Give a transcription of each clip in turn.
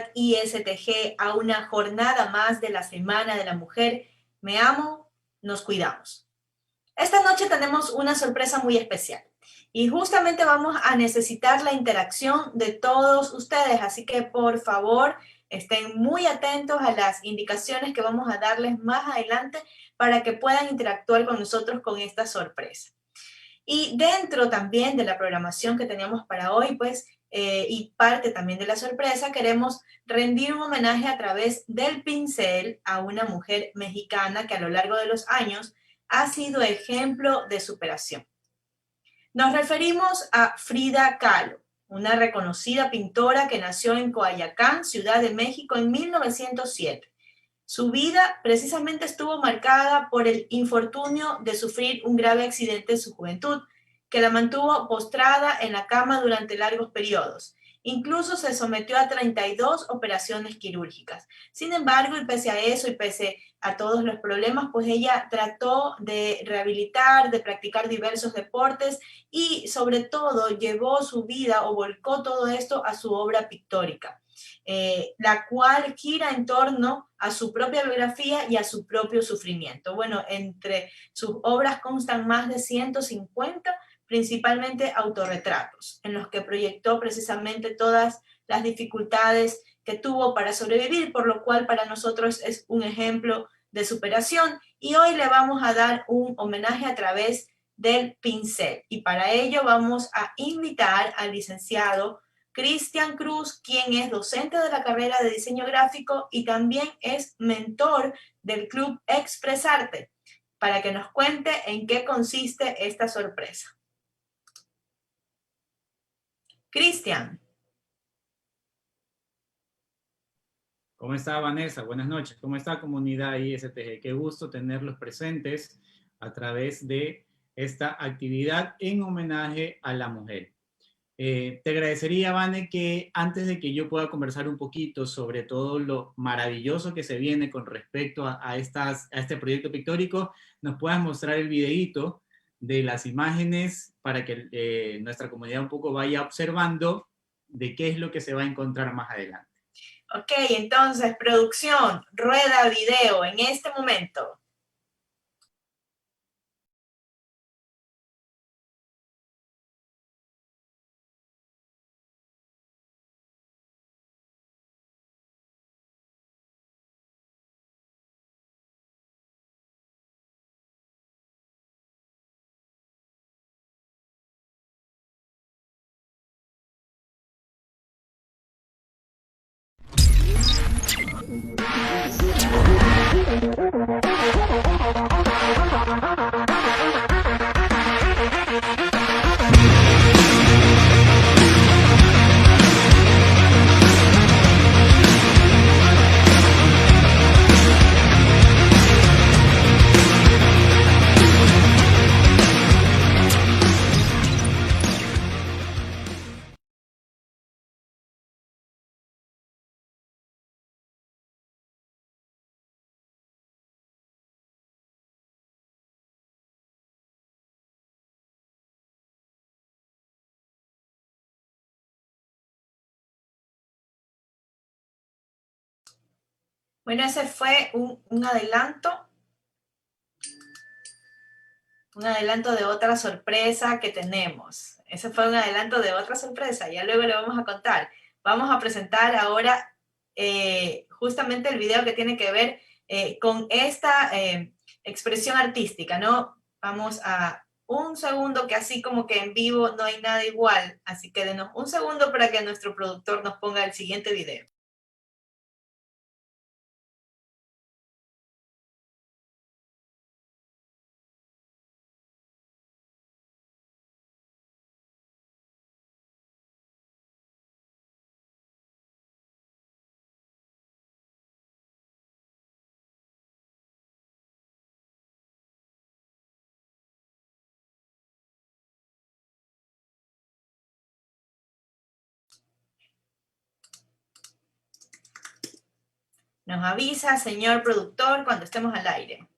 comunidad ISTG a una jornada más de la Semana de la Mujer. Me amo, nos cuidamos. Esta noche tenemos una sorpresa muy especial y justamente vamos a necesitar la interacción de todos ustedes, así que por favor estén muy atentos a las indicaciones que vamos a darles más adelante para que puedan interactuar con nosotros con esta sorpresa. Y dentro también de la programación que teníamos para hoy, pues, y parte también de la sorpresa, queremos rendir un homenaje a través del pincel a una mujer mexicana que a lo largo de los años ha sido ejemplo de superación. Nos referimos a Frida Kahlo, una reconocida pintora que nació en Coayacán, Ciudad de México, en 1907. Su vida precisamente estuvo marcada por el infortunio de sufrir un grave accidente en su juventud, que la mantuvo postrada en la cama durante largos periodos. Incluso se sometió a 32 operaciones quirúrgicas. Sin embargo, y pese a eso y pese a todos los problemas, pues ella trató de rehabilitar, de practicar diversos deportes y sobre todo llevó su vida o volcó todo esto a su obra pictórica. La cual gira en torno a su propia biografía y a su propio sufrimiento. Bueno, entre sus obras constan más de 150, principalmente autorretratos, en los que proyectó precisamente todas las dificultades que tuvo para sobrevivir, por lo cual para nosotros es un ejemplo de superación. Y hoy le vamos a dar un homenaje a través del pincel. Y para ello vamos a invitar al licenciado Cristian Cruz, quien es docente de la carrera de diseño gráfico y también es mentor del Club Expresarte, para que nos cuente en qué consiste esta sorpresa. Cristian. ¿Cómo está Vanessa? Buenas noches. ¿Cómo está comunidad ISTG? Qué gusto tenerlos presentes a través de esta actividad en homenaje a la mujer. Te agradecería, Vane, que antes de que yo pueda conversar un poquito sobre todo lo maravilloso que se viene con respecto a este proyecto pictórico, nos puedas mostrar el videíto de las imágenes para que nuestra comunidad un poco vaya observando de qué es lo que se va a encontrar más adelante. Ok, entonces, producción, rueda video en este momento. Bueno, ese fue un adelanto de otra sorpresa que tenemos. Ese fue un adelanto de otra sorpresa, ya luego le vamos a contar. Vamos a presentar ahora justamente el video que tiene que ver con esta expresión artística, ¿no? Vamos a un segundo, que así como que en vivo no hay nada igual, así que denos un segundo para que nuestro productor nos ponga el siguiente video. Nos avisa, señor productor, cuando estemos al aire.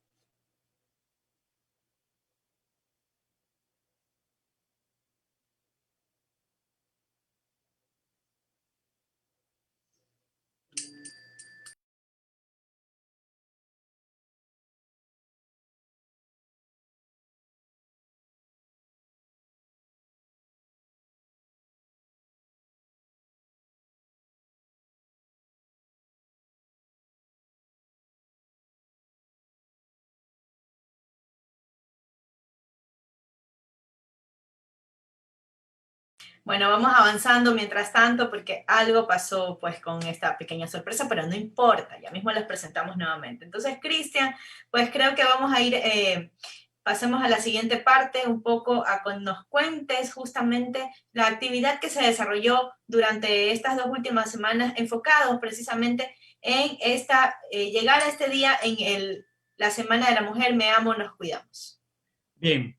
Bueno, vamos avanzando mientras tanto porque algo pasó pues con esta pequeña sorpresa, pero no importa, ya mismo las presentamos nuevamente. Entonces, Cristian, pues creo que vamos a ir, pasemos a la siguiente parte, un poco a que nos cuentes justamente la actividad que se desarrolló durante estas 2 últimas semanas, enfocados precisamente en llegar a este día en la Semana de la Mujer, Me Amo, Nos Cuidamos. Bien,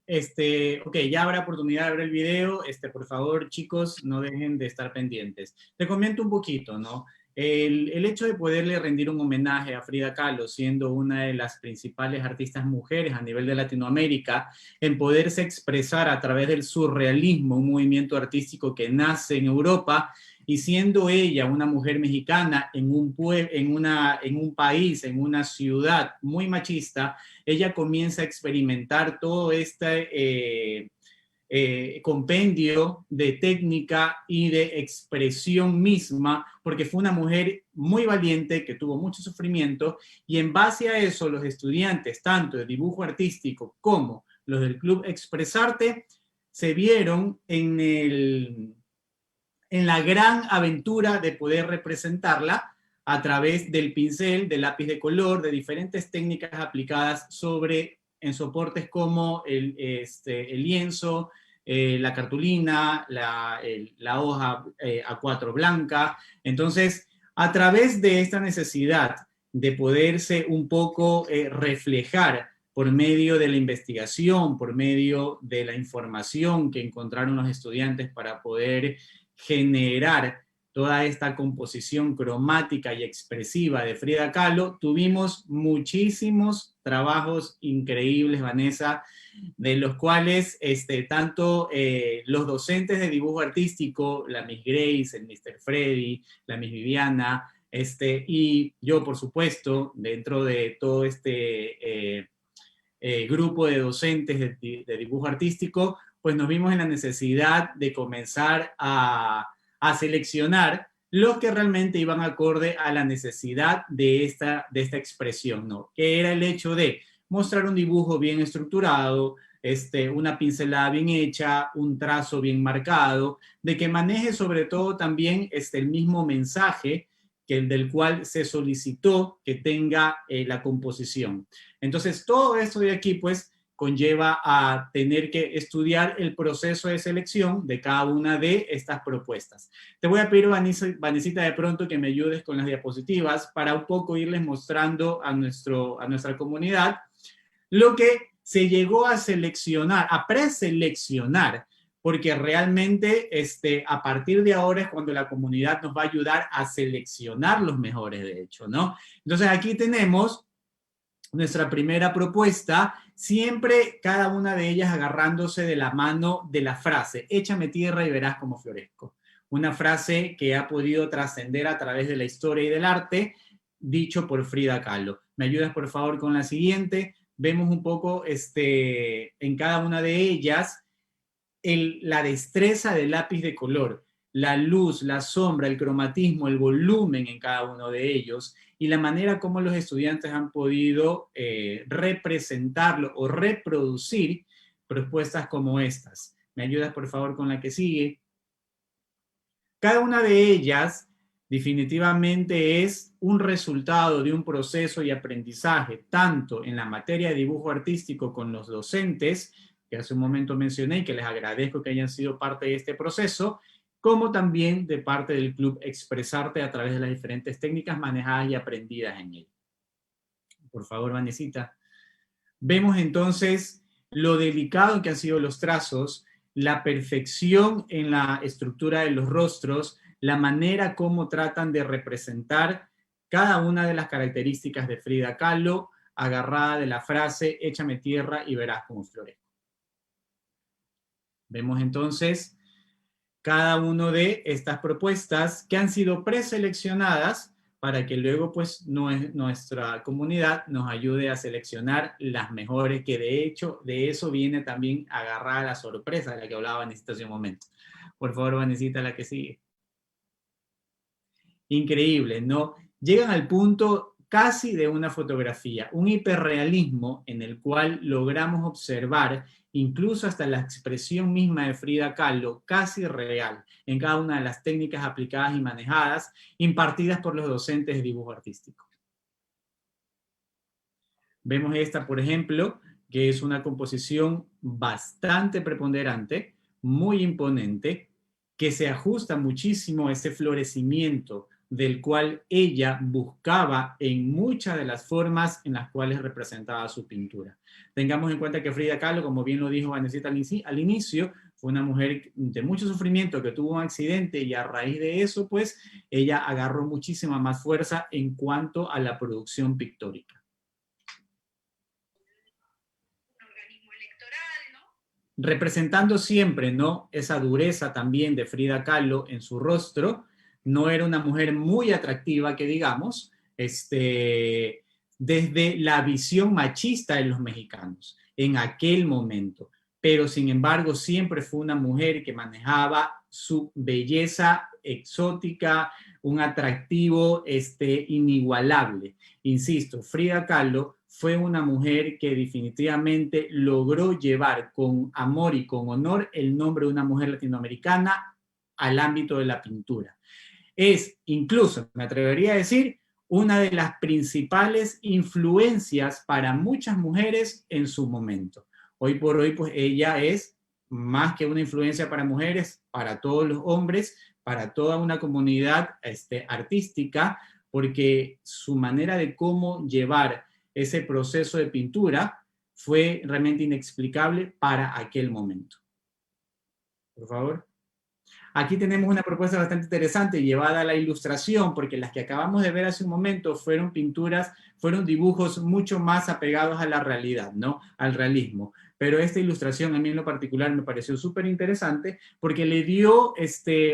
ok, ya habrá oportunidad de ver el video. Por favor, chicos, no dejen de estar pendientes. Te comento un poquito, ¿no? El hecho de poderle rendir un homenaje a Frida Kahlo, siendo una de las principales artistas mujeres a nivel de Latinoamérica, en poderse expresar a través del surrealismo, un movimiento artístico que nace en Europa, y siendo ella una mujer mexicana en un país, en una ciudad muy machista, ella comienza a experimentar todo compendio de técnica y de expresión misma, porque fue una mujer muy valiente que tuvo mucho sufrimiento, y en base a eso los estudiantes, tanto de dibujo artístico como los del Club Expresarte, se vieron en la gran aventura de poder representarla a través del pincel, del lápiz de color, de diferentes técnicas aplicadas en soportes como el lienzo, la cartulina, la hoja A4 blanca. Entonces, a través de esta necesidad de poderse un poco reflejar por medio de la investigación, por medio de la información que encontraron los estudiantes para poder generar toda esta composición cromática y expresiva de Frida Kahlo, tuvimos muchísimos trabajos increíbles, Vanessa, de los cuales tanto los docentes de dibujo artístico, la Miss Grace, el Mr. Freddy, la Miss Viviana, y yo, por supuesto, dentro de todo grupo de docentes de dibujo artístico, pues nos vimos en la necesidad de comenzar a seleccionar los que realmente iban acorde a la necesidad de esta expresión, ¿no? Que era el hecho de mostrar un dibujo bien estructurado, una pincelada bien hecha, un trazo bien marcado, de que maneje sobre todo también el mismo mensaje del cual se solicitó que tenga la composición. Entonces, todo esto de aquí, pues, conlleva a tener que estudiar el proceso de selección de cada una de estas propuestas. Te voy a pedir, Vanesita, de pronto que me ayudes con las diapositivas para un poco irles mostrando a nuestra comunidad lo que se llegó a seleccionar, a preseleccionar, porque realmente a partir de ahora es cuando la comunidad nos va a ayudar a seleccionar los mejores, de hecho, ¿no? Entonces aquí tenemos nuestra primera propuesta, siempre cada una de ellas agarrándose de la mano de la frase, échame tierra y verás cómo florezco. Una frase que ha podido trascender a través de la historia y del arte, dicho por Frida Kahlo. ¿Me ayudas, por favor, con la siguiente? Vemos un poco en cada una de ellas la destreza del lápiz de color, la luz, la sombra, el cromatismo, el volumen en cada uno de ellos, y la manera como los estudiantes han podido representarlo o reproducir propuestas como estas. ¿Me ayudas, por favor, con la que sigue? Cada una de ellas definitivamente es un resultado de un proceso y aprendizaje, tanto en la materia de dibujo artístico con los docentes, que hace un momento mencioné y que les agradezco que hayan sido parte de este proceso, como también de parte del Club Expresarte a través de las diferentes técnicas manejadas y aprendidas en él. Por favor, Vanesita. Vemos entonces lo delicado que han sido los trazos, la perfección en la estructura de los rostros, la manera como tratan de representar cada una de las características de Frida Kahlo, agarrada de la frase, échame tierra y verás cómo florezco. Vemos entonces cada una de estas propuestas que han sido preseleccionadas para que luego pues nuestra comunidad nos ayude a seleccionar las mejores, que de hecho de eso viene también agarrada la sorpresa de la que hablaba Vanesita hace un momento. Por favor, Vanesita, la que sigue. Increíble, ¿no? Llegan al punto casi de una fotografía, un hiperrealismo en el cual logramos observar incluso hasta la expresión misma de Frida Kahlo, casi real, en cada una de las técnicas aplicadas y manejadas, impartidas por los docentes de dibujo artístico. Vemos esta, por ejemplo, que es una composición bastante preponderante, muy imponente, que se ajusta muchísimo a ese florecimiento del cual ella buscaba en muchas de las formas en las cuales representaba su pintura. Tengamos en cuenta que Frida Kahlo, como bien lo dijo Vanesita al inicio, fue una mujer de mucho sufrimiento que tuvo un accidente y a raíz de eso, pues, ella agarró muchísima más fuerza en cuanto a la producción pictórica. Representando siempre, ¿no?, esa dureza también de Frida Kahlo en su rostro. No era una mujer muy atractiva, que digamos, desde la visión machista de los mexicanos en aquel momento. Pero, sin embargo, siempre fue una mujer que manejaba su belleza exótica, un atractivo inigualable. Insisto, Frida Kahlo fue una mujer que definitivamente logró llevar con amor y con honor el nombre de una mujer latinoamericana al ámbito de la pintura. Es incluso, me atrevería a decir, una de las principales influencias para muchas mujeres en su momento. Hoy por hoy, pues ella es más que una influencia para mujeres, para todos los hombres, para toda una comunidad artística, porque su manera de cómo llevar ese proceso de pintura fue realmente inexplicable para aquel momento. Por favor. Aquí tenemos una propuesta bastante interesante llevada a la ilustración, porque las que acabamos de ver hace un momento fueron pinturas, fueron dibujos mucho más apegados a la realidad, ¿no?, al realismo. Pero esta ilustración a mí en lo particular me pareció súper interesante porque le dio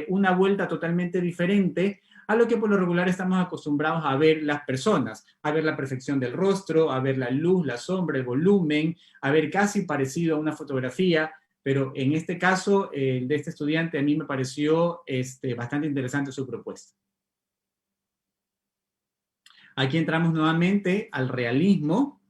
una vuelta totalmente diferente a lo que por lo regular estamos acostumbrados a ver las personas, a ver la perfección del rostro, a ver la luz, la sombra, el volumen, a ver casi parecido a una fotografía. Pero en este caso de este estudiante a mí me pareció bastante interesante su propuesta. Aquí entramos nuevamente al realismo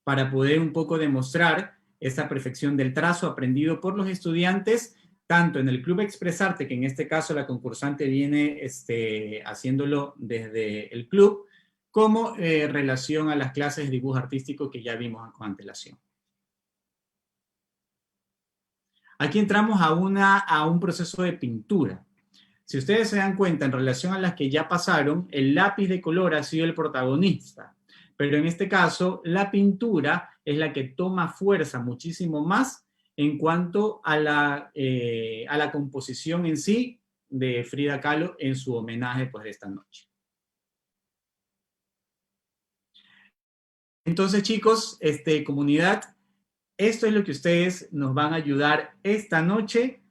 para poder un poco demostrar esa perfección del trazo aprendido por los estudiantes, tanto en el Club Expresarte, que en este caso la concursante viene haciéndolo desde el club, como relación a las clases de dibujo artístico que ya vimos con antelación. Aquí entramos a un proceso de pintura. Si ustedes se dan cuenta, en relación a las que ya pasaron, el lápiz de color ha sido el protagonista. Pero en este caso, la pintura es la que toma fuerza muchísimo más en cuanto a la composición en sí de Frida Kahlo en su homenaje, pues, de esta noche. Entonces, chicos, comunidad, esto es lo que ustedes nos van a ayudar esta noche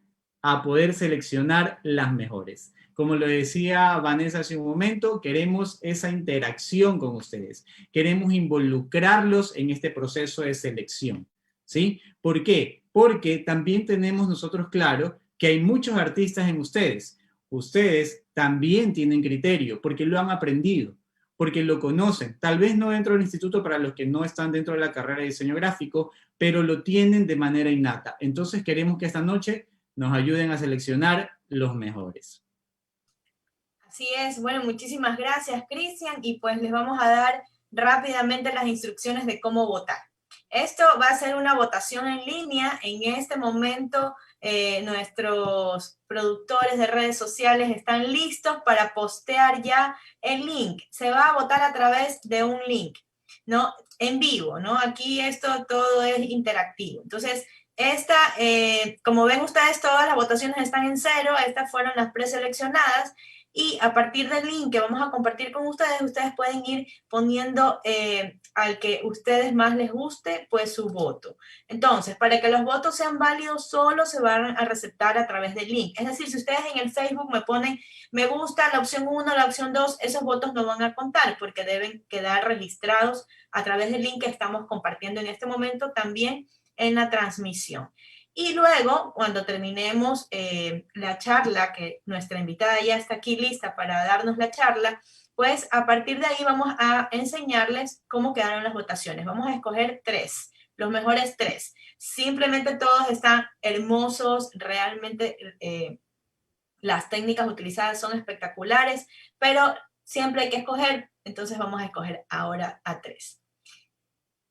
a poder seleccionar las mejores. Como lo decía Vanessa hace un momento, queremos esa interacción con ustedes. Queremos involucrarlos en este proceso de selección, ¿sí? ¿Por qué? Porque también tenemos nosotros claro que hay muchos artistas en ustedes. Ustedes también tienen criterio porque lo han aprendido, porque lo conocen. Tal vez no dentro del instituto para los que no están dentro de la carrera de diseño gráfico, pero lo tienen de manera innata. Entonces queremos que esta noche nos ayuden a seleccionar los mejores. Así es. Bueno, muchísimas gracias, Cristian, y pues les vamos a dar rápidamente las instrucciones de cómo votar. Esto va a ser una votación en línea. En este momento, nuestros productores de redes sociales están listos para postear ya el link. Se va a votar a través de un link, ¿no?, en vivo, ¿no? Aquí esto todo es interactivo. Entonces, como ven ustedes, todas las votaciones están en cero. Estas fueron las preseleccionadas. Y a partir del link que vamos a compartir con ustedes, ustedes pueden ir poniendo al que ustedes más les guste, pues su voto. Entonces, para que los votos sean válidos, solo se van a receptar a través del link. Es decir, si ustedes en el Facebook me ponen me gusta la opción 1, la opción 2, esos votos no van a contar porque deben quedar registrados a través del link que estamos compartiendo en este momento también en la transmisión. Y luego, cuando terminemos la charla, que nuestra invitada ya está aquí lista para darnos la charla, pues a partir de ahí vamos a enseñarles cómo quedaron las votaciones. Vamos a escoger 3, los mejores 3. Simplemente todos están hermosos, realmente las técnicas utilizadas son espectaculares, pero siempre hay que escoger, entonces vamos a escoger ahora a 3.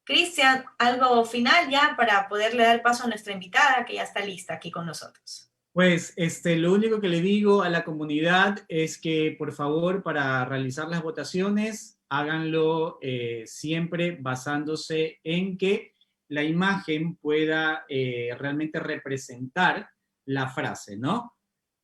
Cristian, algo final ya para poderle dar paso a nuestra invitada que ya está lista aquí con nosotros. Pues lo único que le digo a la comunidad es que por favor para realizar las votaciones háganlo siempre basándose en que la imagen pueda realmente representar la frase, ¿no?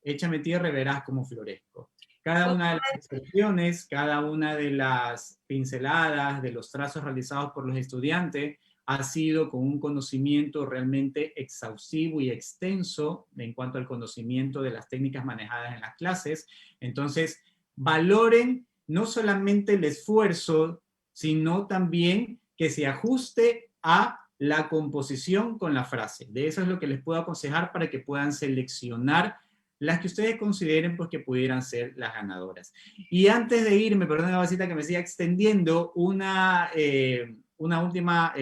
Échame tierra y verás cómo florezco. Cada una de las expresiones, cada una de las pinceladas, de los trazos realizados por los estudiantes ha sido con un conocimiento realmente exhaustivo y extenso en cuanto al conocimiento de las técnicas manejadas en las clases. Entonces, valoren no solamente el esfuerzo, sino también que se ajuste a la composición con la frase. De eso es lo que les puedo aconsejar para que puedan seleccionar las que ustedes consideren pues, que pudieran ser las ganadoras. Y antes de irme, perdón, Basita, que me siga extendiendo, una última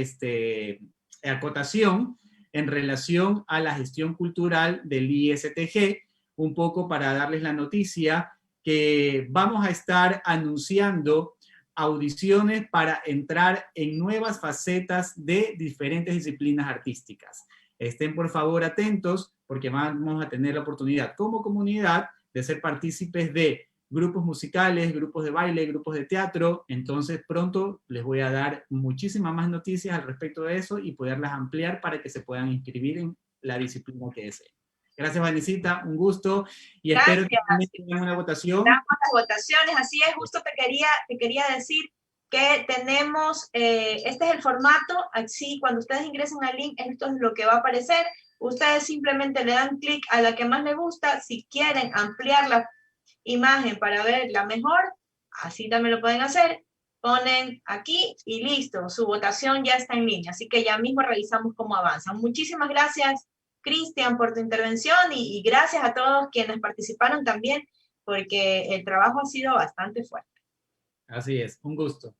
acotación en relación a la gestión cultural del ISTG, un poco para darles la noticia que vamos a estar anunciando audiciones para entrar en nuevas facetas de diferentes disciplinas artísticas. Estén por favor atentos porque vamos a tener la oportunidad como comunidad de ser partícipes de grupos musicales, grupos de baile, grupos de teatro. Entonces pronto les voy a dar muchísimas más noticias al respecto de eso y poderlas ampliar para que se puedan inscribir en la disciplina que deseen. Gracias, Vanesita, un gusto y espero que tengan una votación. Damos las votaciones, así es, justo te quería decir que tenemos, este es el formato, así cuando ustedes ingresen al link, esto es lo que va a aparecer, ustedes simplemente le dan clic a la que más les gusta, si quieren ampliar la imagen para verla mejor, así también lo pueden hacer, ponen aquí y listo, su votación ya está en línea, así que ya mismo revisamos cómo avanza. Muchísimas gracias, Cristian, por tu intervención y gracias a todos quienes participaron también, porque el trabajo ha sido bastante fuerte. Así es, un gusto.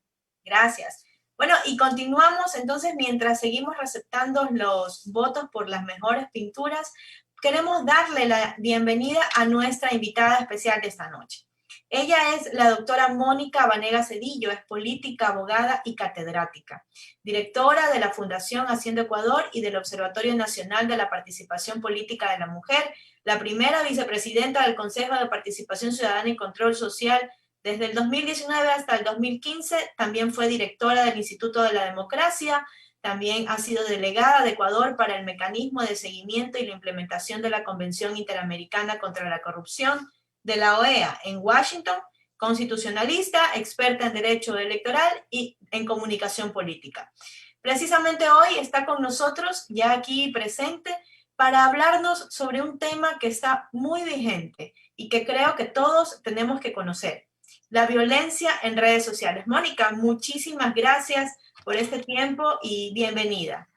Gracias. Bueno, y continuamos entonces mientras seguimos receptando los votos por las mejores pinturas, queremos darle la bienvenida a nuestra invitada especial de esta noche. Ella es la doctora Mónica Vanega Cedillo, es política, abogada y catedrática, directora de la Fundación Haciendo Ecuador y del Observatorio Nacional de la Participación Política de la Mujer, la primera vicepresidenta del Consejo de Participación Ciudadana y Control Social desde el 2019 hasta el 2015, también fue directora del Instituto de la Democracia, también ha sido delegada de Ecuador para el mecanismo de seguimiento y la implementación de la Convención Interamericana contra la Corrupción de la OEA en Washington, constitucionalista, experta en derecho electoral y en comunicación política. Precisamente hoy está con nosotros, ya aquí presente, para hablarnos sobre un tema que está muy vigente y que creo que todos tenemos que conocer: la violencia en redes sociales. Mónica, muchísimas gracias por este tiempo y bienvenida.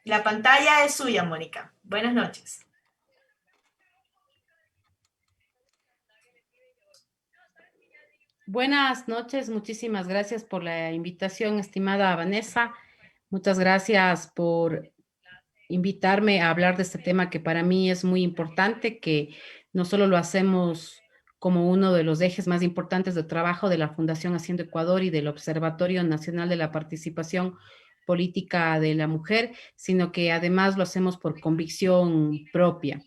La pantalla es suya, Mónica. Buenas noches. Buenas noches, muchísimas gracias por la invitación, estimada Vanessa. Muchas gracias por invitarme a hablar de este tema que para mí es muy importante, que no solo lo hacemos como uno de los ejes más importantes de trabajo de la Fundación Haciendo Ecuador y del Observatorio Nacional de la Participación Política de la Mujer, sino que además lo hacemos por convicción propia.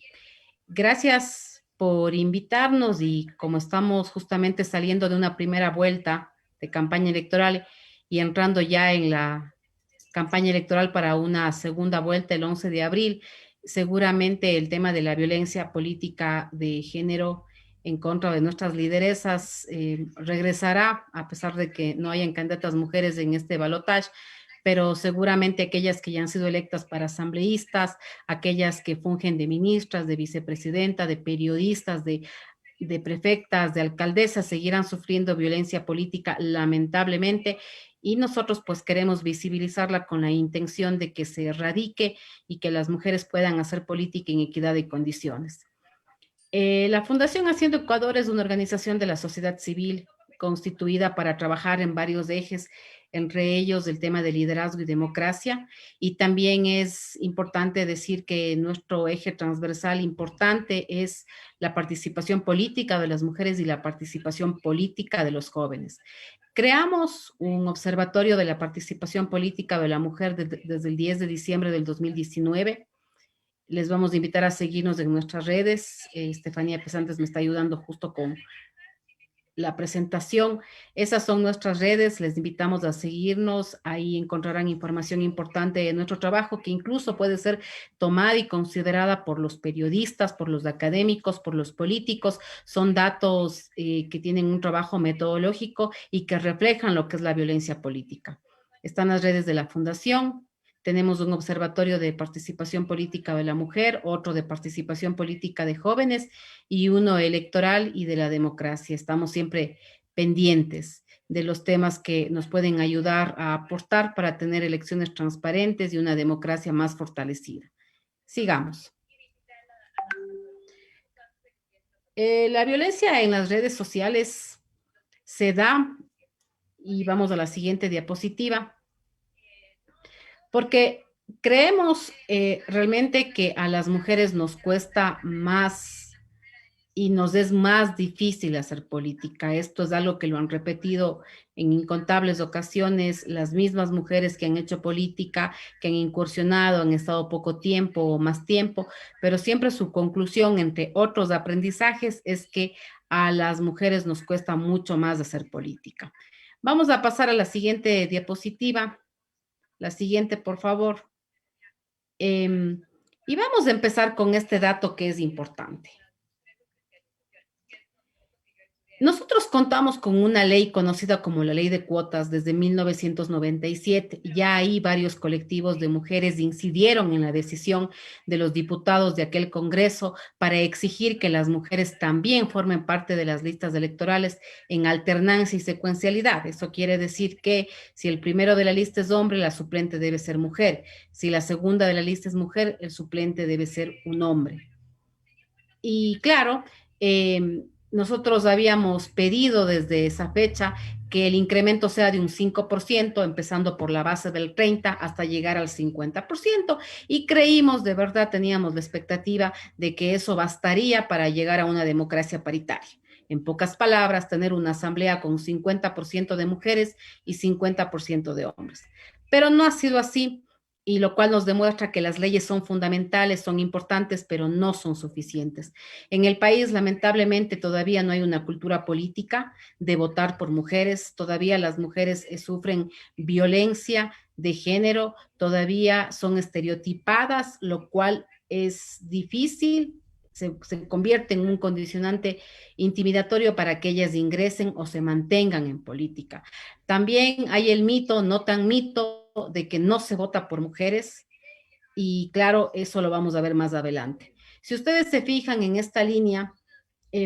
Gracias por invitarnos y como estamos justamente saliendo de una primera vuelta de campaña electoral y entrando ya en la campaña electoral para una segunda vuelta el 11 de abril, seguramente el tema de la violencia política de género en contra de nuestras lideresas regresará, a pesar de que no hayan candidatas mujeres en este balotaje, pero seguramente aquellas que ya han sido electas para asambleístas, aquellas que fungen de ministras, de vicepresidenta, de periodistas, de prefectas, de alcaldesas, seguirán sufriendo violencia política lamentablemente, y nosotros pues queremos visibilizarla con la intención de que se erradique y que las mujeres puedan hacer política en equidad de condiciones. La Fundación Haciendo Ecuador es una organización de la sociedad civil constituida para trabajar en varios ejes, entre ellos el tema de liderazgo y democracia. Y también es importante decir que nuestro eje transversal importante es la participación política de las mujeres y la participación política de los jóvenes. Creamos un observatorio de la participación política de la mujer desde el 10 de diciembre del 2019. Les vamos a invitar a seguirnos en nuestras redes. Estefanía Pesantes me está ayudando justo con la presentación. Esas son nuestras redes. Les invitamos a seguirnos. Ahí encontrarán información importante de nuestro trabajo que incluso puede ser tomada y considerada por los periodistas, por los académicos, por los políticos. Son datos que tienen un trabajo metodológico y que reflejan lo que es la violencia política. Están las redes de la Fundación. Tenemos un observatorio de participación política de la mujer, otro de participación política de jóvenes y uno electoral y de la democracia. Estamos siempre pendientes de los temas que nos pueden ayudar a aportar para tener elecciones transparentes y una democracia más fortalecida. Sigamos. La violencia en las redes sociales se da, y vamos a la siguiente diapositiva, porque creemos realmente que a las mujeres nos cuesta más y nos es más difícil hacer política. Esto es algo que lo han repetido en incontables ocasiones las mismas mujeres que han hecho política, que han incursionado, han estado poco tiempo o más tiempo, pero siempre su conclusión, entre otros aprendizajes, es que a las mujeres nos cuesta mucho más hacer política. Vamos a pasar a la siguiente diapositiva. La siguiente, por favor. Y vamos a empezar con este dato que es importante. Nosotros contamos con una ley conocida como la Ley de Cuotas desde 1997. Ya ahí varios colectivos de mujeres incidieron en la decisión de los diputados de aquel Congreso para exigir que las mujeres también formen parte de las listas electorales en alternancia y secuencialidad. Eso quiere decir que si el primero de la lista es hombre, la suplente debe ser mujer. Si la segunda de la lista es mujer, el suplente debe ser un hombre. Y claro, nosotros habíamos pedido desde esa fecha que el incremento sea de un 5%, empezando por la base del 30 hasta llegar al 50%, y creímos, de verdad, teníamos la expectativa de que eso bastaría para llegar a una democracia paritaria. En pocas palabras, tener una asamblea con 50% de mujeres y 50% de hombres. Pero no ha sido así, y lo cual nos demuestra que las leyes son fundamentales, son importantes, pero no son suficientes. En el país, lamentablemente, todavía no hay una cultura política de votar por mujeres, todavía las mujeres sufren violencia de género, todavía son estereotipadas, lo cual es difícil. Se convierte en un condicionante intimidatorio para que ellas ingresen o se mantengan en política. También hay el mito, no tan mito, de que no se vota por mujeres, y claro, eso lo vamos a ver más adelante. Si ustedes se fijan en esta línea,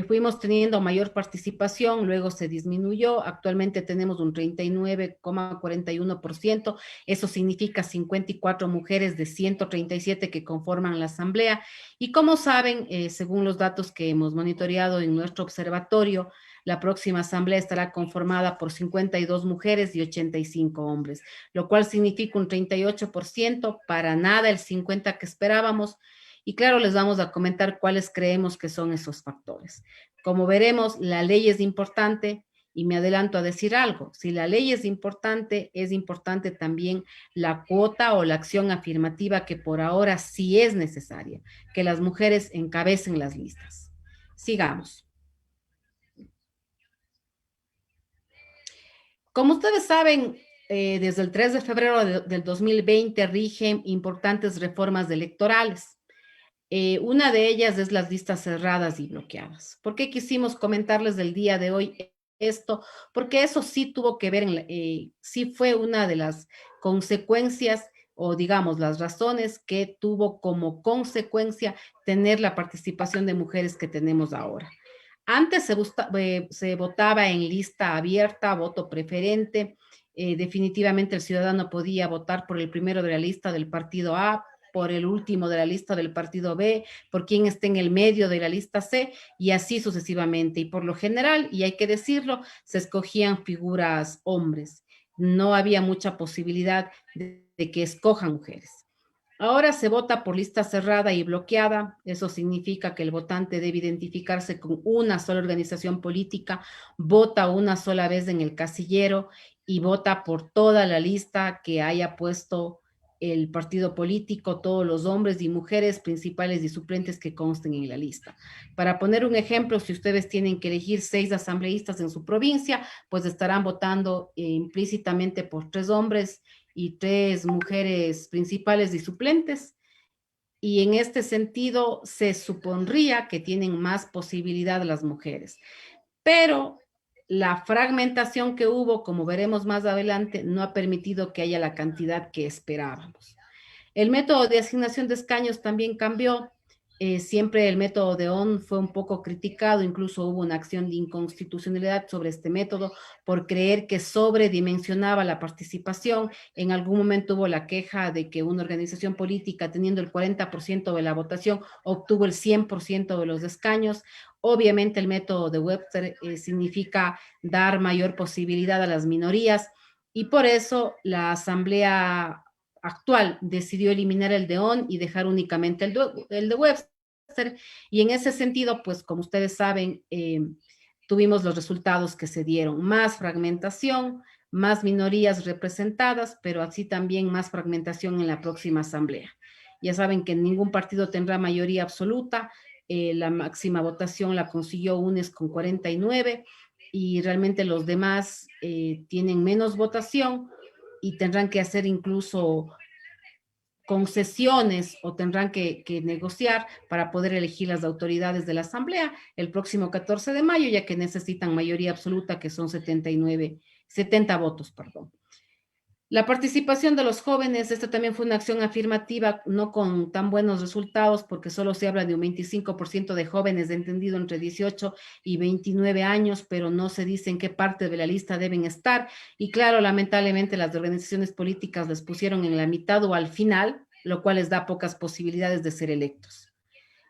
fuimos teniendo mayor participación, luego se disminuyó, actualmente tenemos un 39,41%, eso significa 54 mujeres de 137 que conforman la asamblea, y como saben, según los datos que hemos monitoreado en nuestro observatorio, la próxima asamblea estará conformada por 52 mujeres y 85 hombres, lo cual significa un 38%, para nada el 50% que esperábamos. Y claro, les vamos a comentar cuáles creemos que son esos factores. Como veremos, la ley es importante, y me adelanto a decir algo. Si la ley es importante también la cuota o la acción afirmativa que por ahora sí es necesaria, que las mujeres encabecen las listas. Sigamos. Como ustedes saben, desde el 3 de febrero del 2020 rigen importantes reformas electorales. Una de ellas es las listas cerradas y bloqueadas. ¿Por qué quisimos comentarles del día de hoy esto? Porque eso sí tuvo que ver, sí fue una de las consecuencias, o digamos las razones que tuvo como consecuencia tener la participación de mujeres que tenemos ahora. Antes se votaba en lista abierta, voto preferente. Definitivamente el ciudadano podía votar por el primero de la lista del partido A, por el último de la lista del partido B, por quien esté en el medio de la lista C, y así sucesivamente. Y por lo general, y hay que decirlo, se escogían figuras hombres. No había mucha posibilidad de que escojan mujeres. Ahora se vota por lista cerrada y bloqueada. Eso significa que el votante debe identificarse con una sola organización política, vota una sola vez en el casillero y vota por toda la lista que haya puesto el partido político, todos los hombres y mujeres principales y suplentes que consten en la lista. Para poner un ejemplo, si ustedes tienen que elegir 6 asambleístas en su provincia, pues estarán votando implícitamente por 3 hombres y 3 mujeres principales y suplentes. Y en este sentido se supondría que tienen más posibilidad las mujeres. Pero la fragmentación que hubo, como veremos más adelante, no ha permitido que haya la cantidad que esperábamos. El método de asignación de escaños también cambió. Siempre el método de ON fue un poco criticado, incluso hubo una acción de inconstitucionalidad sobre este método por creer que sobredimensionaba la participación. En algún momento hubo la queja de que una organización política, teniendo el 40% de la votación, obtuvo el 100% de los escaños. Obviamente el método de Webster significa dar mayor posibilidad a las minorías y por eso la Asamblea actual decidió eliminar el de ON y dejar únicamente el de Webster. Y en ese sentido, pues como ustedes saben, tuvimos los resultados que se dieron. Más fragmentación, más minorías representadas, pero así también más fragmentación en la próxima asamblea. Ya saben que ningún partido tendrá mayoría absoluta. La máxima votación la consiguió UNES con 49 y realmente los demás tienen menos votación y tendrán que hacer incluso concesiones o tendrán que negociar para poder elegir las autoridades de la Asamblea el próximo 14 de mayo, ya que necesitan mayoría absoluta, que son 70 votos, perdón. La participación de los jóvenes, esta también fue una acción afirmativa, no con tan buenos resultados, porque solo se habla de un 25% de jóvenes, entendido entre 18 y 29 años, pero no se dice en qué parte de la lista deben estar. Y claro, lamentablemente las organizaciones políticas les pusieron en la mitad o al final, lo cual les da pocas posibilidades de ser electos.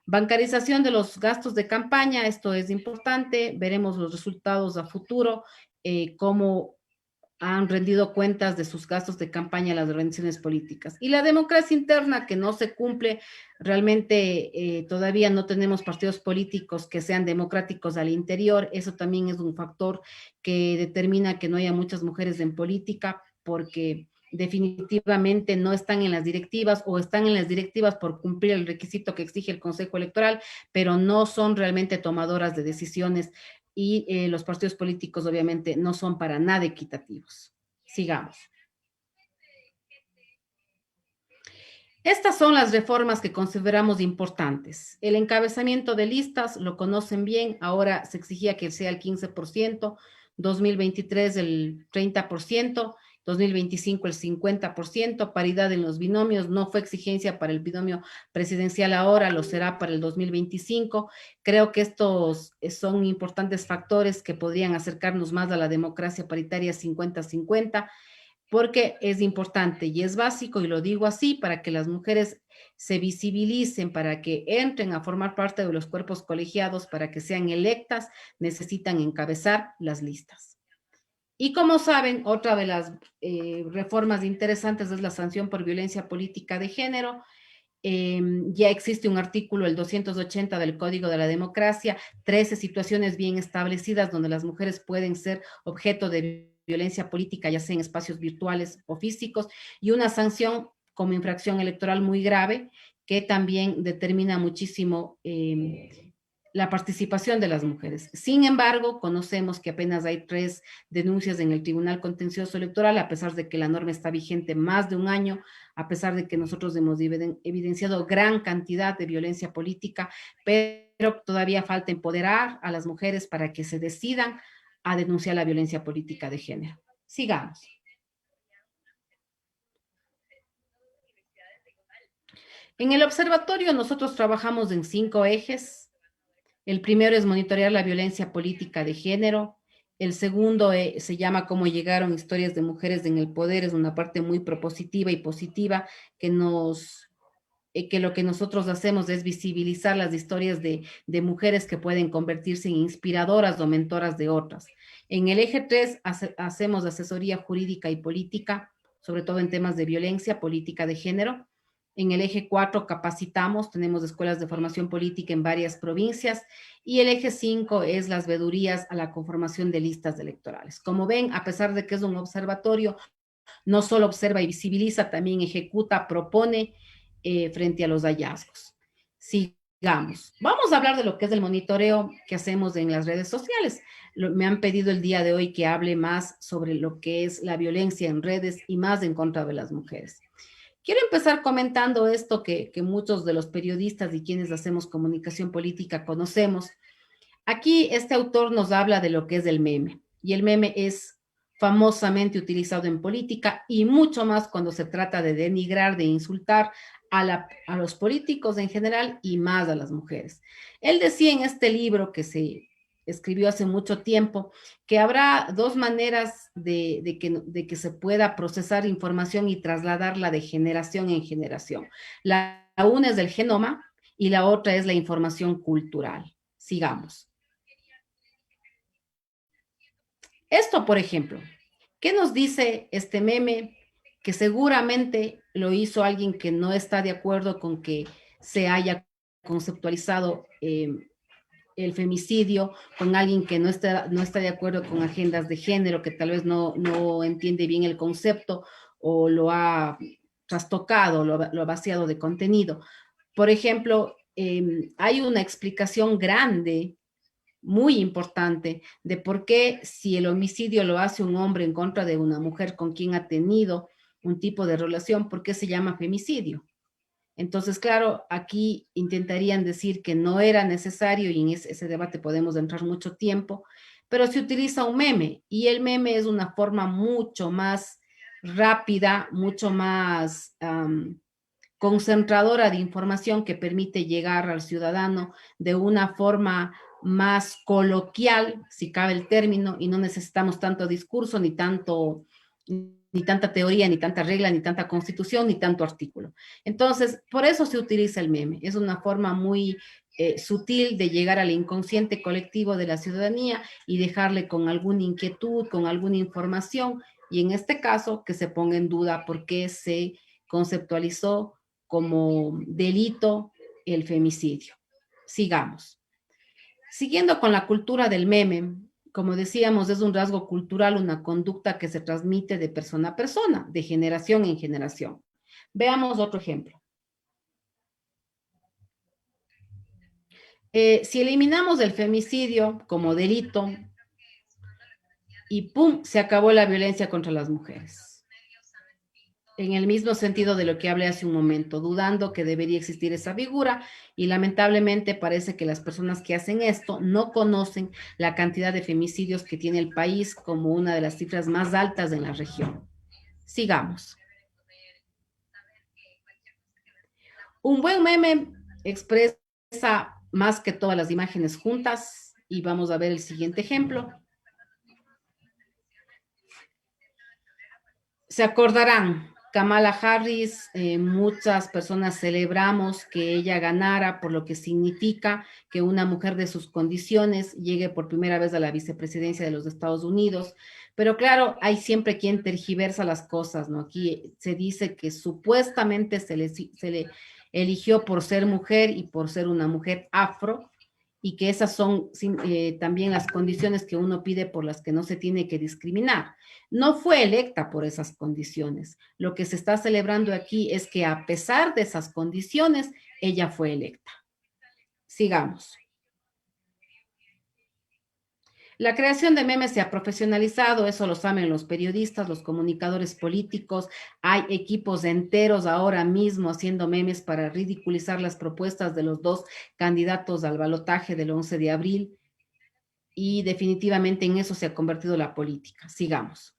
Bancarización de los gastos de campaña, esto es importante, veremos los resultados a futuro, cómo han rendido cuentas de sus gastos de campaña a las organizaciones políticas. Y la democracia interna que no se cumple, realmente todavía no tenemos partidos políticos que sean democráticos al interior, eso también es un factor que determina que no haya muchas mujeres en política, porque definitivamente no están en las directivas o están en las directivas por cumplir el requisito que exige el Consejo Electoral, pero no son realmente tomadoras de decisiones y los partidos políticos obviamente no son para nada equitativos. Sigamos. Estas son las reformas que consideramos importantes. El encabezamiento de listas, lo conocen bien, ahora se exigía que sea el 15%, 2023 el 30%, 2025 el 50%, paridad en los binomios, no fue exigencia para el binomio presidencial ahora, lo será para el 2025. Creo que estos son importantes factores que podrían acercarnos más a la democracia paritaria 50-50, porque es importante y es básico, y lo digo así, para que las mujeres se visibilicen, para que entren a formar parte de los cuerpos colegiados, para que sean electas, necesitan encabezar las listas. Y como saben, otra de las reformas interesantes es la sanción por violencia política de género. Ya existe un artículo, el 280 del Código de la Democracia, 13 situaciones bien establecidas donde las mujeres pueden ser objeto de violencia política, ya sea en espacios virtuales o físicos, y una sanción como infracción electoral muy grave que también determina muchísimo la participación de las mujeres. Sin embargo, conocemos que apenas hay 3 denuncias en el Tribunal Contencioso Electoral, a pesar de que la norma está vigente más de un año, a pesar de que nosotros hemos evidenciado gran cantidad de violencia política, pero todavía falta empoderar a las mujeres para que se decidan a denunciar la violencia política de género. Sigamos. En el observatorio nosotros trabajamos en 5 ejes. El primero es monitorear la violencia política de género. El segundo se llama Cómo llegaron historias de mujeres en el poder. Es una parte muy propositiva y positiva que nos que lo que nosotros hacemos es visibilizar las historias de mujeres que pueden convertirse en inspiradoras o mentoras de otras. En el eje 3 hacemos asesoría jurídica y política, sobre todo en temas de violencia, política de género. En el eje 4 capacitamos, tenemos escuelas de formación política en varias provincias. Y el eje 5 es las vedurías a la conformación de listas electorales. Como ven, a pesar de que es un observatorio, no solo observa y visibiliza, también ejecuta, propone frente a los hallazgos. Sigamos. Vamos a hablar de lo que es el monitoreo que hacemos en las redes sociales. Me han pedido el día de hoy que hable más sobre lo que es la violencia en redes y más en contra de las mujeres. Quiero empezar comentando esto que muchos de los periodistas y quienes hacemos comunicación política conocemos. Aquí este autor nos habla de lo que es el meme, y el meme es famosamente utilizado en política y mucho más cuando se trata de denigrar, de insultar a los políticos en general y más a las mujeres. Él decía en este libro que se escribió hace mucho tiempo que habrá dos maneras de que se pueda procesar información y trasladarla de generación en generación. La una es el genoma y la otra es la información cultural. Sigamos. Esto, por ejemplo, ¿qué nos dice este meme? Que seguramente lo hizo alguien que no está de acuerdo con que se haya conceptualizado el femicidio, con alguien que no está de acuerdo con agendas de género, que tal vez no entiende bien el concepto o lo ha trastocado, lo ha vaciado de contenido. Por ejemplo, hay una explicación grande, muy importante, de por qué si el homicidio lo hace un hombre en contra de una mujer con quien ha tenido un tipo de relación, ¿por qué se llama femicidio? Entonces, claro, aquí intentarían decir que no era necesario y en ese debate podemos entrar mucho tiempo, pero se utiliza un meme y el meme es una forma mucho más rápida, mucho más concentradora de información que permite llegar al ciudadano de una forma más coloquial, si cabe el término, y no necesitamos tanto discurso, ni tanta teoría, ni tanta regla, ni tanta constitución, ni tanto artículo. Entonces, por eso se utiliza el meme. Es una forma muy sutil de llegar al inconsciente colectivo de la ciudadanía y dejarle con alguna inquietud, con alguna información, y en este caso que se ponga en duda por qué se conceptualizó como delito el femicidio. Sigamos. Siguiendo con la cultura del meme, como decíamos, es un rasgo cultural, una conducta que se transmite de persona a persona, de generación en generación. Veamos otro ejemplo. Si eliminamos el femicidio como delito y ¡pum!, se acabó la violencia contra las mujeres. En el mismo sentido de lo que hablé hace un momento, dudando que debería existir esa figura, y lamentablemente parece que las personas que hacen esto no conocen la cantidad de femicidios que tiene el país como una de las cifras más altas en la región. Sigamos. Un buen meme expresa más que todas las imágenes juntas, y vamos a ver el siguiente ejemplo. Se acordarán, Kamala Harris, muchas personas celebramos que ella ganara por lo que significa que una mujer de sus condiciones llegue por primera vez a la vicepresidencia de los Estados Unidos. Pero claro, hay siempre quien tergiversa las cosas, ¿no? Aquí se dice que supuestamente se le eligió por ser mujer y por ser una mujer afro, y que esas son también las condiciones que uno pide por las que no se tiene que discriminar. No fue electa por esas condiciones. Lo que se está celebrando aquí es que a pesar de esas condiciones, ella fue electa. Sigamos. La creación de memes se ha profesionalizado, eso lo saben los periodistas, los comunicadores políticos. Hay equipos enteros ahora mismo haciendo memes para ridiculizar las propuestas de los dos candidatos al balotaje del 11 de abril. Y definitivamente en eso se ha convertido la política. Sigamos.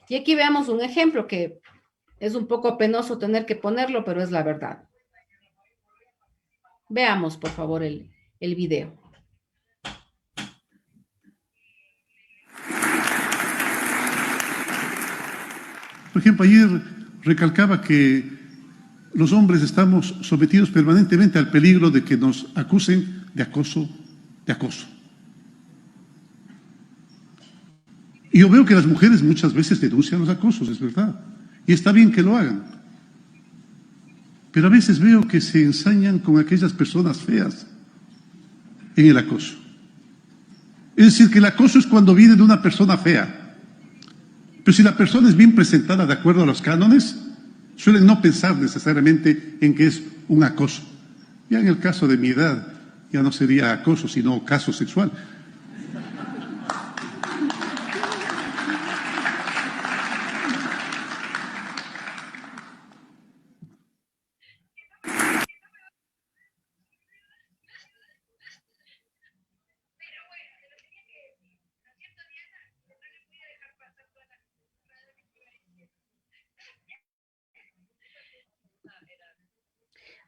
Y aquí veamos un ejemplo que es un poco penoso tener que ponerlo, pero es la verdad. Veamos, por favor, el video. Por ejemplo, ayer recalcaba que los hombres estamos sometidos permanentemente al peligro de que nos acusen de acoso, de acoso. Y yo veo que las mujeres muchas veces denuncian los acosos, es verdad, y está bien que lo hagan. Pero a veces veo que se ensañan con aquellas personas feas en el acoso. Es decir, que el acoso es cuando viene de una persona fea. Pero si la persona es bien presentada de acuerdo a los cánones, suelen no pensar necesariamente en que es un acoso. Ya en el caso de mi edad, ya no sería acoso, sino caso sexual.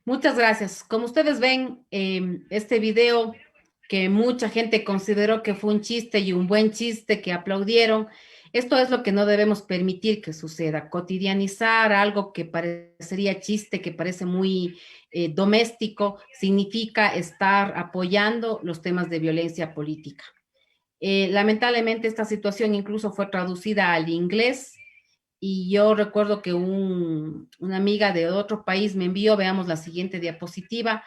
Muchas gracias. Como ustedes ven, este video que mucha gente consideró que fue un chiste y un buen chiste, que aplaudieron, esto es lo que no debemos permitir que suceda. Cotidianizar algo que parecería chiste, que parece muy doméstico, significa estar apoyando los temas de violencia política. Lamentablemente esta situación incluso fue traducida al inglés y yo recuerdo que una amiga de otro país me envió, veamos la siguiente diapositiva,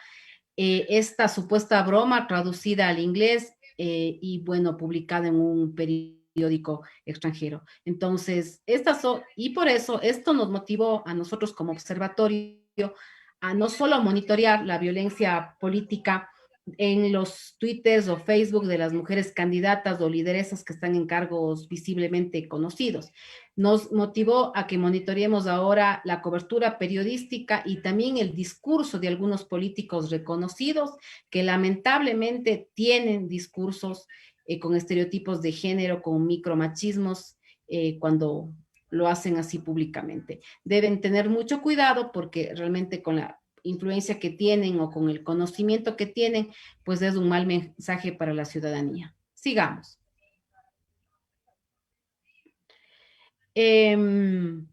esta supuesta broma traducida al inglés y bueno, publicada en un periódico extranjero. Entonces, y por eso esto nos motivó a nosotros como observatorio a no solo monitorear la violencia política en los twitters o Facebook de las mujeres candidatas o lideresas que están en cargos visiblemente conocidos. Nos motivó a que monitoreemos ahora la cobertura periodística y también el discurso de algunos políticos reconocidos que lamentablemente tienen discursos con estereotipos de género, con micromachismos, cuando lo hacen así públicamente. Deben tener mucho cuidado porque realmente con la influencia que tienen o con el conocimiento que tienen, pues es un mal mensaje para la ciudadanía. Sigamos. El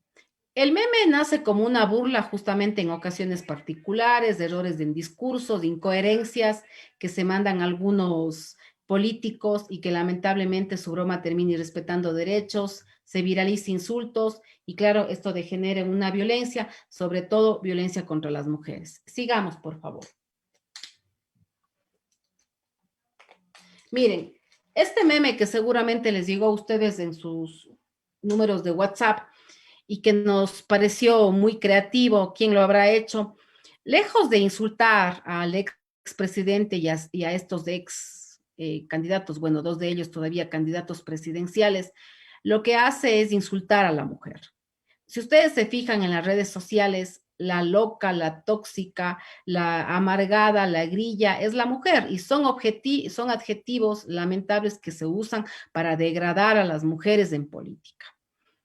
meme nace como una burla justamente en ocasiones particulares, de errores en discurso, de incoherencias que se mandan algunos políticos y que lamentablemente su broma termina irrespetando derechos, se viraliza insultos y claro, esto degenera en una violencia, sobre todo violencia contra las mujeres. Sigamos, por favor. Miren, este meme que seguramente les llegó a ustedes en sus números de WhatsApp y que nos pareció muy creativo, ¿quién lo habrá hecho? Lejos de insultar al expresidente y a estos ex candidatos, bueno, dos de ellos todavía candidatos presidenciales, lo que hace es insultar a la mujer. Si ustedes se fijan en las redes sociales, la loca, la tóxica, la amargada, la grilla, es la mujer y son adjetivos lamentables que se usan para degradar a las mujeres en política.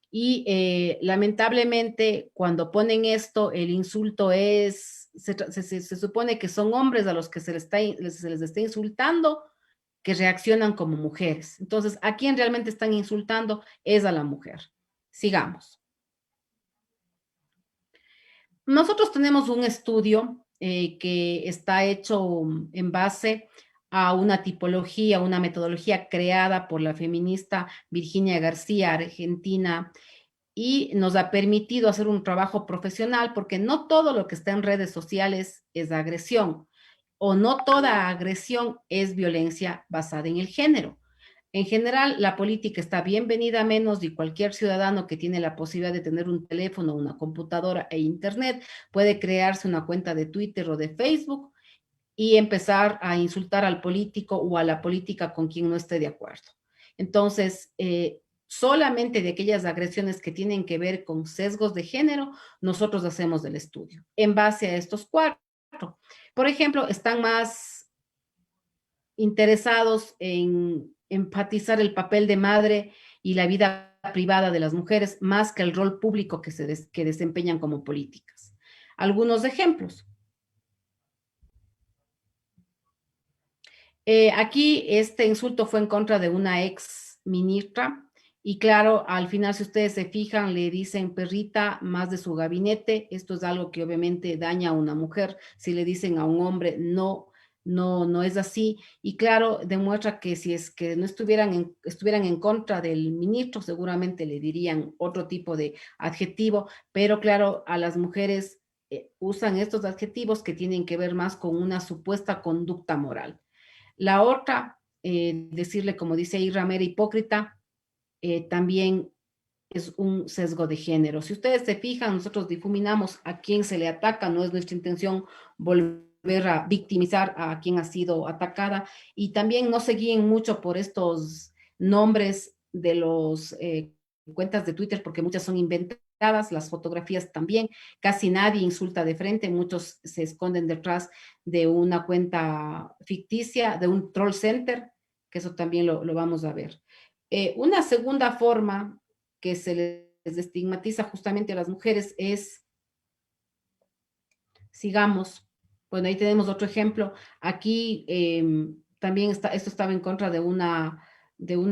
Y lamentablemente cuando ponen esto, el insulto se supone que son hombres a los que se les está insultando, que reaccionan como mujeres. Entonces, ¿a quién realmente están insultando? Es a la mujer. Sigamos. Nosotros tenemos un estudio que está hecho en base a una tipología, una metodología creada por la feminista Virginia García, argentina, y nos ha permitido hacer un trabajo profesional porque no todo lo que está en redes sociales es agresión o no toda agresión es violencia basada en el género. En general, la política está bienvenida a menos y cualquier ciudadano que tiene la posibilidad de tener un teléfono, una computadora e internet puede crearse una cuenta de Twitter o de Facebook y empezar a insultar al político o a la política con quien no esté de acuerdo. Entonces, solamente de aquellas agresiones que tienen que ver con sesgos de género, nosotros hacemos el estudio en base a estos cuatro. Por ejemplo, están más interesados en enfatizar el papel de madre y la vida privada de las mujeres más que el rol público que desempeñan como políticas. Algunos ejemplos. Aquí este insulto fue en contra de una ex ministra Y claro, al final, si ustedes se fijan, le dicen perrita más de su gabinete. Esto es algo que obviamente daña a una mujer. Si le dicen a un hombre, no, no es así. Y claro, demuestra que si es que no estuvieran en contra del ministro, seguramente le dirían otro tipo de adjetivo. Pero claro, a las mujeres usan estos adjetivos que tienen que ver más con una supuesta conducta moral. La otra, decirle, como dice ahí Ramera, hipócrita, también es un sesgo de género. Si ustedes se fijan, nosotros difuminamos a quién se le ataca, no es nuestra intención volver a victimizar a quien ha sido atacada, y también no se guíen mucho por estos nombres de los cuentas de Twitter, porque muchas son inventadas, las fotografías también, casi nadie insulta de frente, muchos se esconden detrás de una cuenta ficticia, de un troll center, que eso también lo vamos a ver. Una segunda forma que se les estigmatiza justamente a las mujeres es, sigamos, bueno, ahí tenemos otro ejemplo. Aquí también esto estaba en contra de una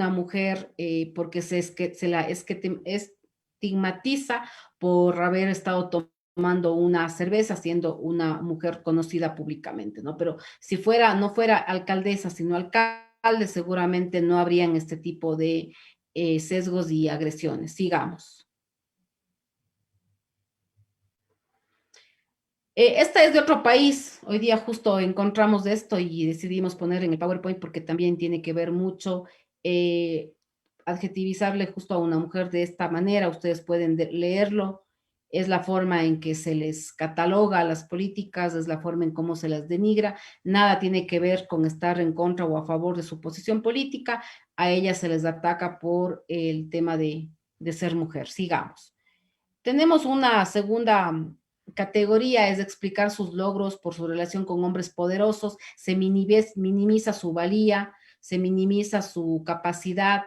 mujer porque se la estigmatiza por haber estado tomando una cerveza, siendo una mujer conocida públicamente, ¿no? Pero si no fuera alcaldesa, sino alcalde, seguramente no habrían este tipo de sesgos y agresiones. Sigamos. Esta es de otro país. Hoy día justo encontramos de esto y decidimos poner en el PowerPoint porque también tiene que ver mucho adjetivizarle justo a una mujer de esta manera. Ustedes pueden leerlo. Es la forma en que se les cataloga a las políticas, es la forma en cómo se las denigra. Nada tiene que ver con estar en contra o a favor de su posición política. A ellas se les ataca por el tema de ser mujer. Sigamos. Tenemos una segunda categoría, es explicar sus logros por su relación con hombres poderosos, se minimiza su valía, se minimiza su capacidad,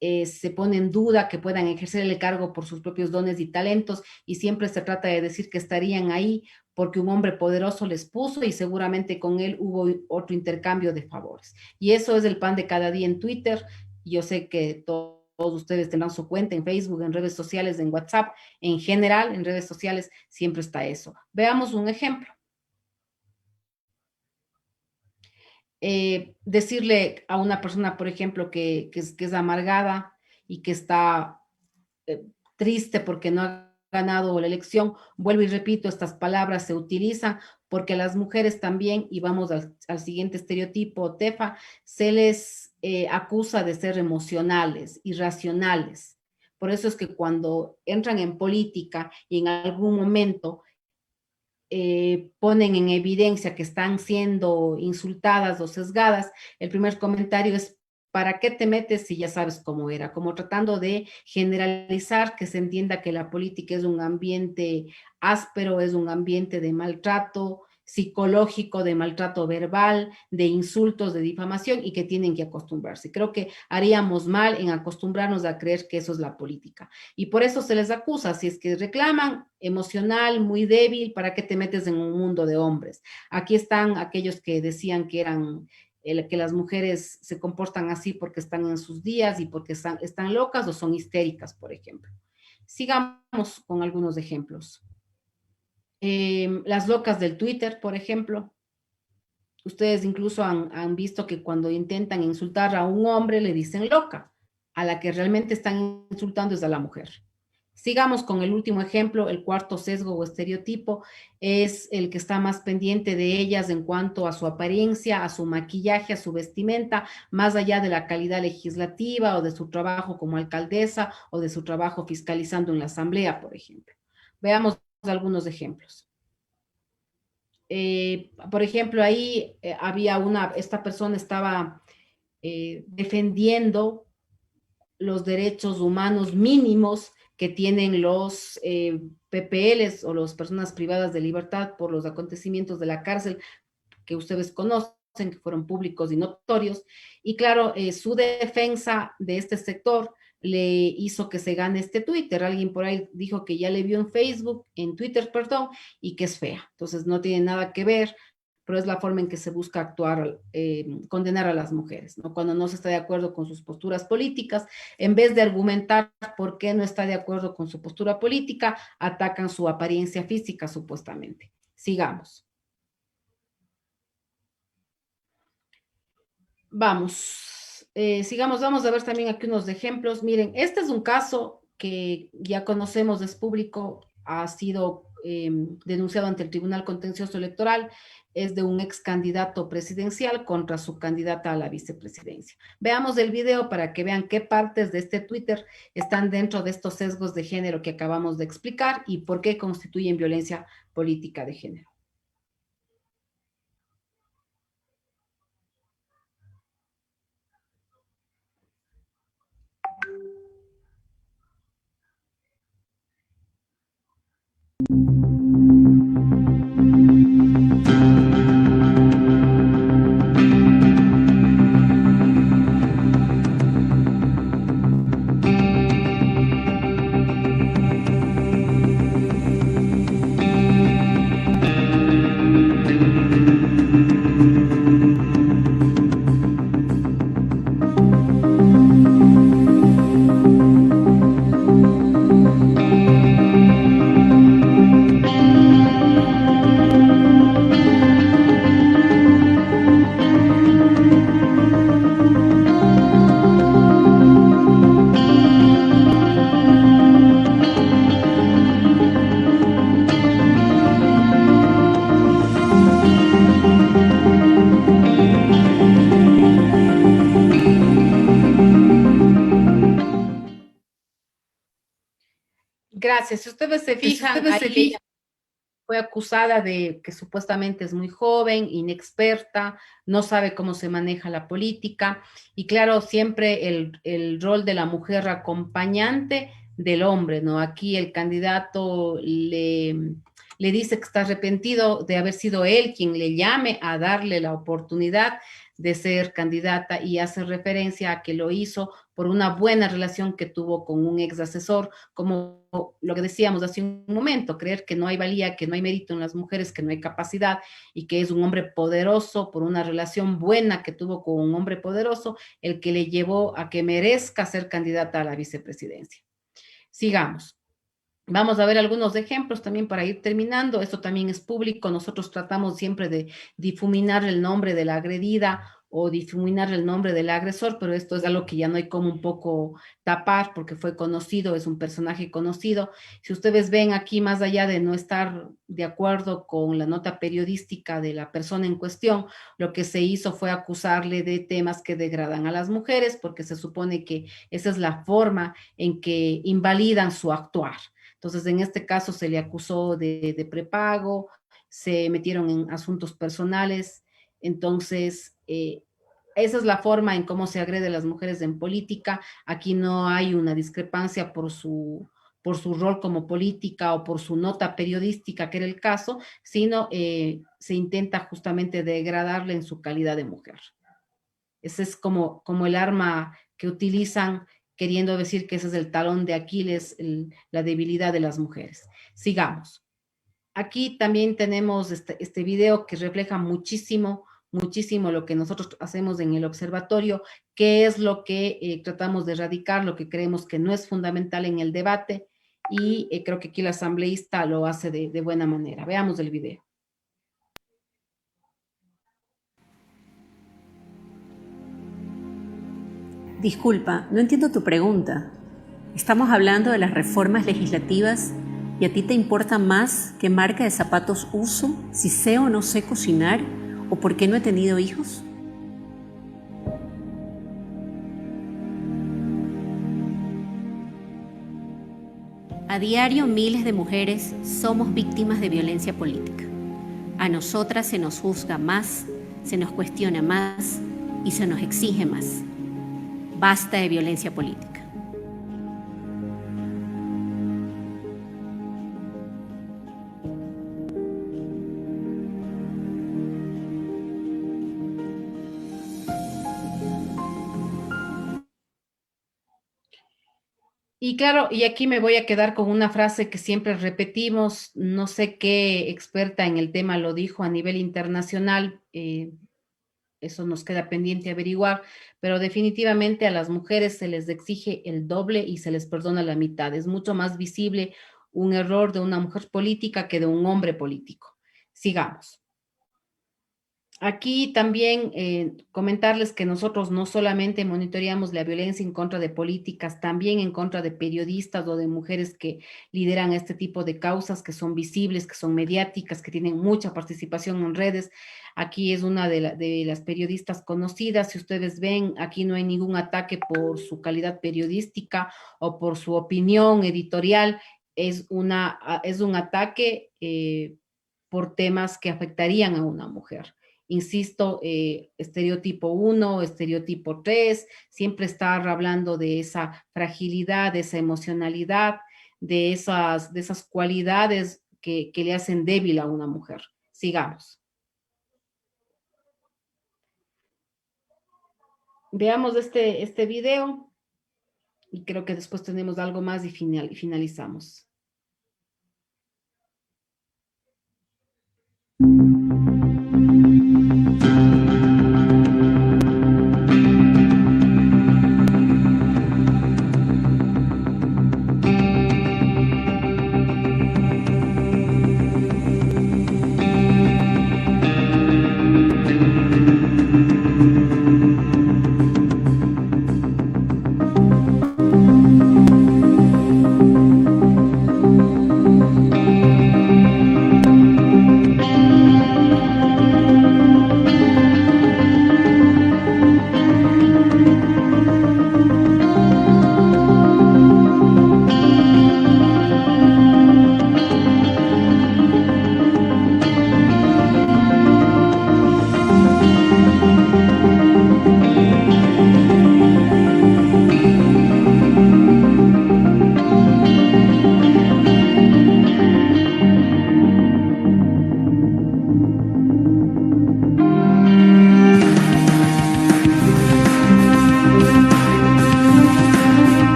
se pone en duda que puedan ejercer el cargo por sus propios dones y talentos, y siempre se trata de decir que estarían ahí porque un hombre poderoso les puso y seguramente con él hubo otro intercambio de favores. Y eso es el pan de cada día en Twitter. Yo sé que todos ustedes tendrán su cuenta en Facebook, en redes sociales, en WhatsApp, en general, en redes sociales siempre está eso. Veamos un ejemplo. Decirle a una persona, por ejemplo, que es amargada y que está triste porque no ha ganado la elección, vuelvo y repito, estas palabras se utilizan porque a las mujeres también, y vamos al siguiente estereotipo, Tefa, se les acusa de ser emocionales, irracionales. Por eso es que cuando entran en política y en algún momento ponen en evidencia que están siendo insultadas o sesgadas, el primer comentario es, ¿para qué te metes si ya sabes cómo era? Como tratando de generalizar, que se entienda que la política es un ambiente áspero, es un ambiente de maltrato psicológico, de maltrato verbal, de insultos, de difamación, y que tienen que acostumbrarse. Creo que haríamos mal en acostumbrarnos a creer que eso es la política. Y por eso se les acusa, si es que reclaman emocional, muy débil, ¿para qué te metes en un mundo de hombres? Aquí están aquellos que decían que que las mujeres se comportan así porque están en sus días y porque están locas o son histéricas, por ejemplo. Sigamos con algunos ejemplos. Las locas del Twitter, por ejemplo. Ustedes incluso han visto que cuando intentan insultar a un hombre le dicen loca. A la que realmente están insultando es a la mujer. Sigamos con el último ejemplo, el cuarto sesgo o estereotipo es el que está más pendiente de ellas en cuanto a su apariencia, a su maquillaje, a su vestimenta, más allá de la calidad legislativa o de su trabajo como alcaldesa o de su trabajo fiscalizando en la asamblea, por ejemplo. Veamos algunos ejemplos. Por ejemplo, ahí esta persona estaba defendiendo los derechos humanos mínimos que tienen los PPLs o las personas privadas de libertad por los acontecimientos de la cárcel que ustedes conocen, que fueron públicos y notorios. Y claro, su defensa de este sector le hizo que se gane este Twitter. Alguien por ahí dijo que ya le vio en Facebook, en Twitter, perdón, y que es fea. Entonces no tiene nada que ver. pero es la forma en que se busca actuar, condenar a las mujeres, ¿no? Cuando no se está de acuerdo con sus posturas políticas, en vez de argumentar por qué no está de acuerdo con su postura política, atacan su apariencia física, supuestamente. Sigamos. Vamos, sigamos, vamos a ver también aquí unos ejemplos. Miren, este es un caso que ya conocemos, es público, ha sido denunciado ante el Tribunal Contencioso Electoral, es de un ex candidato presidencial contra su candidata a la vicepresidencia. Veamos el video para que vean qué partes de este Twitter están dentro de estos sesgos de género que acabamos de explicar y por qué constituyen violencia política de género. Gracias. Si ustedes se fijan, ahí ella fue acusada de que supuestamente es muy joven, inexperta, no sabe cómo se maneja la política y claro, siempre el rol de la mujer acompañante del hombre, ¿no? Aquí el candidato le dice que está arrepentido de haber sido él quien le llame a darle la oportunidad de ser candidata y hace referencia a que lo hizo por una buena relación que tuvo con un ex asesor, como lo que decíamos hace un momento, creer que no hay valía, que no hay mérito en las mujeres, que no hay capacidad y que es un hombre poderoso por una relación buena que tuvo con un hombre poderoso, el que le llevó a que merezca ser candidata a la vicepresidencia. Sigamos. Vamos a ver algunos ejemplos también para ir terminando. Esto también es público. Nosotros tratamos siempre de difuminar el nombre de la agredida o difuminar el nombre del agresor, pero esto es algo que ya no hay como un poco tapar porque fue conocido, es un personaje conocido. Si ustedes ven aquí, más allá de no estar de acuerdo con la nota periodística de la persona en cuestión, lo que se hizo fue acusarle de temas que degradan a las mujeres porque se supone que esa es la forma en que invalidan su actuar. Entonces, en este caso se le acusó de prepago, se metieron en asuntos personales. Entonces, esa es la forma en cómo se agrede a las mujeres en política. Aquí no hay una discrepancia por su rol como política o por su nota periodística, que era el caso, sino se intenta justamente degradarle en su calidad de mujer. Ese es como el arma que utilizan queriendo decir que ese es el talón de Aquiles, la debilidad de las mujeres. Sigamos. Aquí también tenemos este video que refleja muchísimo lo que nosotros hacemos en el observatorio, qué es lo que tratamos de erradicar, lo que creemos que no es fundamental en el debate, y creo que aquí la asambleísta lo hace de buena manera. Veamos el video. Disculpa, no entiendo tu pregunta. Estamos hablando de las reformas legislativas y a ti te importa más qué marca de zapatos uso, si sé o no sé cocinar o por qué no he tenido hijos. A diario miles de mujeres somos víctimas de violencia política. A nosotras se nos juzga más, se nos cuestiona más y se nos exige más. Basta de violencia política. Y claro, y aquí me voy a quedar con una frase que siempre repetimos, no sé qué experta en el tema lo dijo a nivel internacional, eso nos queda pendiente averiguar, pero definitivamente a las mujeres se les exige el doble y se les perdona la mitad. Es mucho más visible un error de una mujer política que de un hombre político. Sigamos. Aquí también comentarles que nosotros no solamente monitoreamos la violencia en contra de políticas, también en contra de periodistas o de mujeres que lideran este tipo de causas, que son visibles, que son mediáticas, que tienen mucha participación en redes. Aquí es una de las periodistas conocidas. Si ustedes ven, aquí no hay ningún ataque por su calidad periodística o por su opinión editorial. Es un ataque por temas que afectarían a una mujer. Insisto, estereotipo 1, estereotipo 3, siempre estar hablando de esa fragilidad, de esa emocionalidad, de esas cualidades que le hacen débil a una mujer. Sigamos. Veamos este video y creo que después tenemos algo más y finalizamos.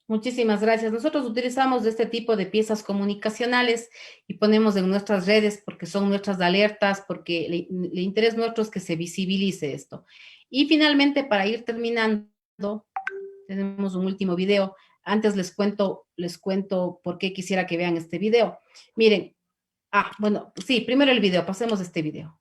Muchísimas gracias. Nosotros utilizamos este tipo de piezas comunicacionales y ponemos en nuestras redes porque son nuestras alertas, porque el interés nuestro es que se visibilice esto. Y finalmente, para ir terminando, tenemos un último video. Antes les cuento por qué quisiera que vean este video. Miren, bueno, sí, primero el video, pasemos este video.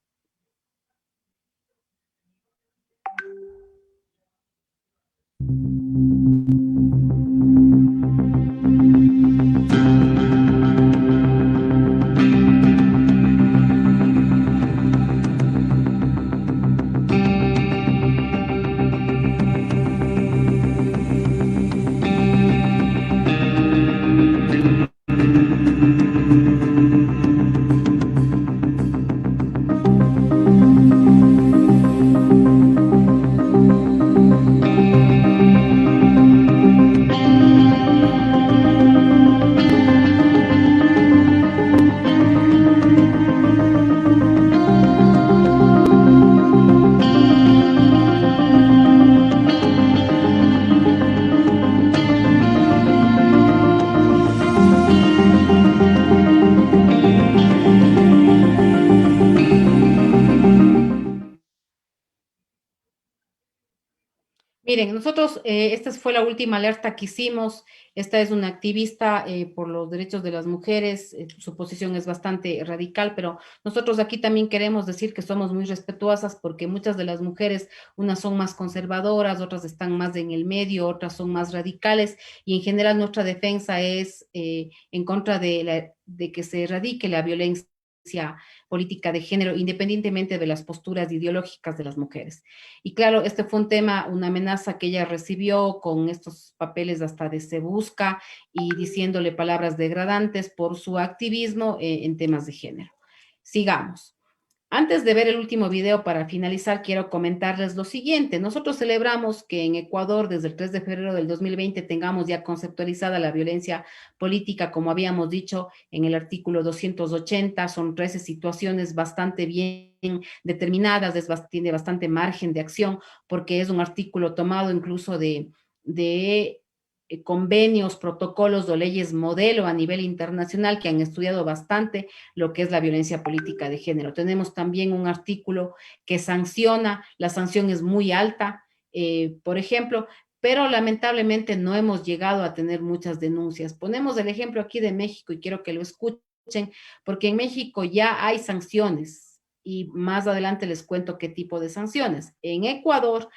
Miren, nosotros, esta fue la última alerta que hicimos. Esta es una activista por los derechos de las mujeres. Su posición es bastante radical, pero nosotros aquí también queremos decir que somos muy respetuosas porque muchas de las mujeres, unas son más conservadoras, otras están más en el medio, otras son más radicales y en general nuestra defensa es en contra de que se erradique la violencia política de género, independientemente de las posturas ideológicas de las mujeres. Y claro, este fue un tema, una amenaza que ella recibió con estos papeles hasta de Se Busca y diciéndole palabras degradantes por su activismo en temas de género. Sigamos. Antes de ver el último video, para finalizar, quiero comentarles lo siguiente. Nosotros celebramos que en Ecuador, desde el 3 de febrero del 2020, tengamos ya conceptualizada la violencia política, como habíamos dicho en el artículo 280. Son 13 situaciones bastante bien determinadas, tiene bastante margen de acción, porque es un artículo tomado incluso de convenios, protocolos o leyes modelo a nivel internacional que han estudiado bastante lo que es la violencia política de género. Tenemos también un artículo que sanciona, la sanción es muy alta, por ejemplo, pero lamentablemente no hemos llegado a tener muchas denuncias. Ponemos el ejemplo aquí de México y quiero que lo escuchen, porque en México ya hay sanciones y más adelante les cuento qué tipo de sanciones. En Ecuador,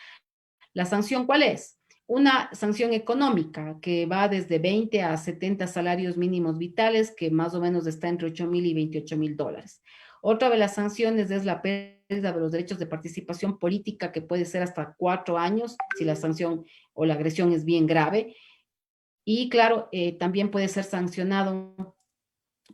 ¿la sanción cuál es? Una sanción económica que va desde 20 a 70 salarios mínimos vitales, que más o menos está entre 8,000 y 28,000 dólares. Otra de las sanciones es la pérdida de los derechos de participación política, que puede ser hasta 4 años, si la sanción o la agresión es bien grave. Y claro, también puede ser sancionado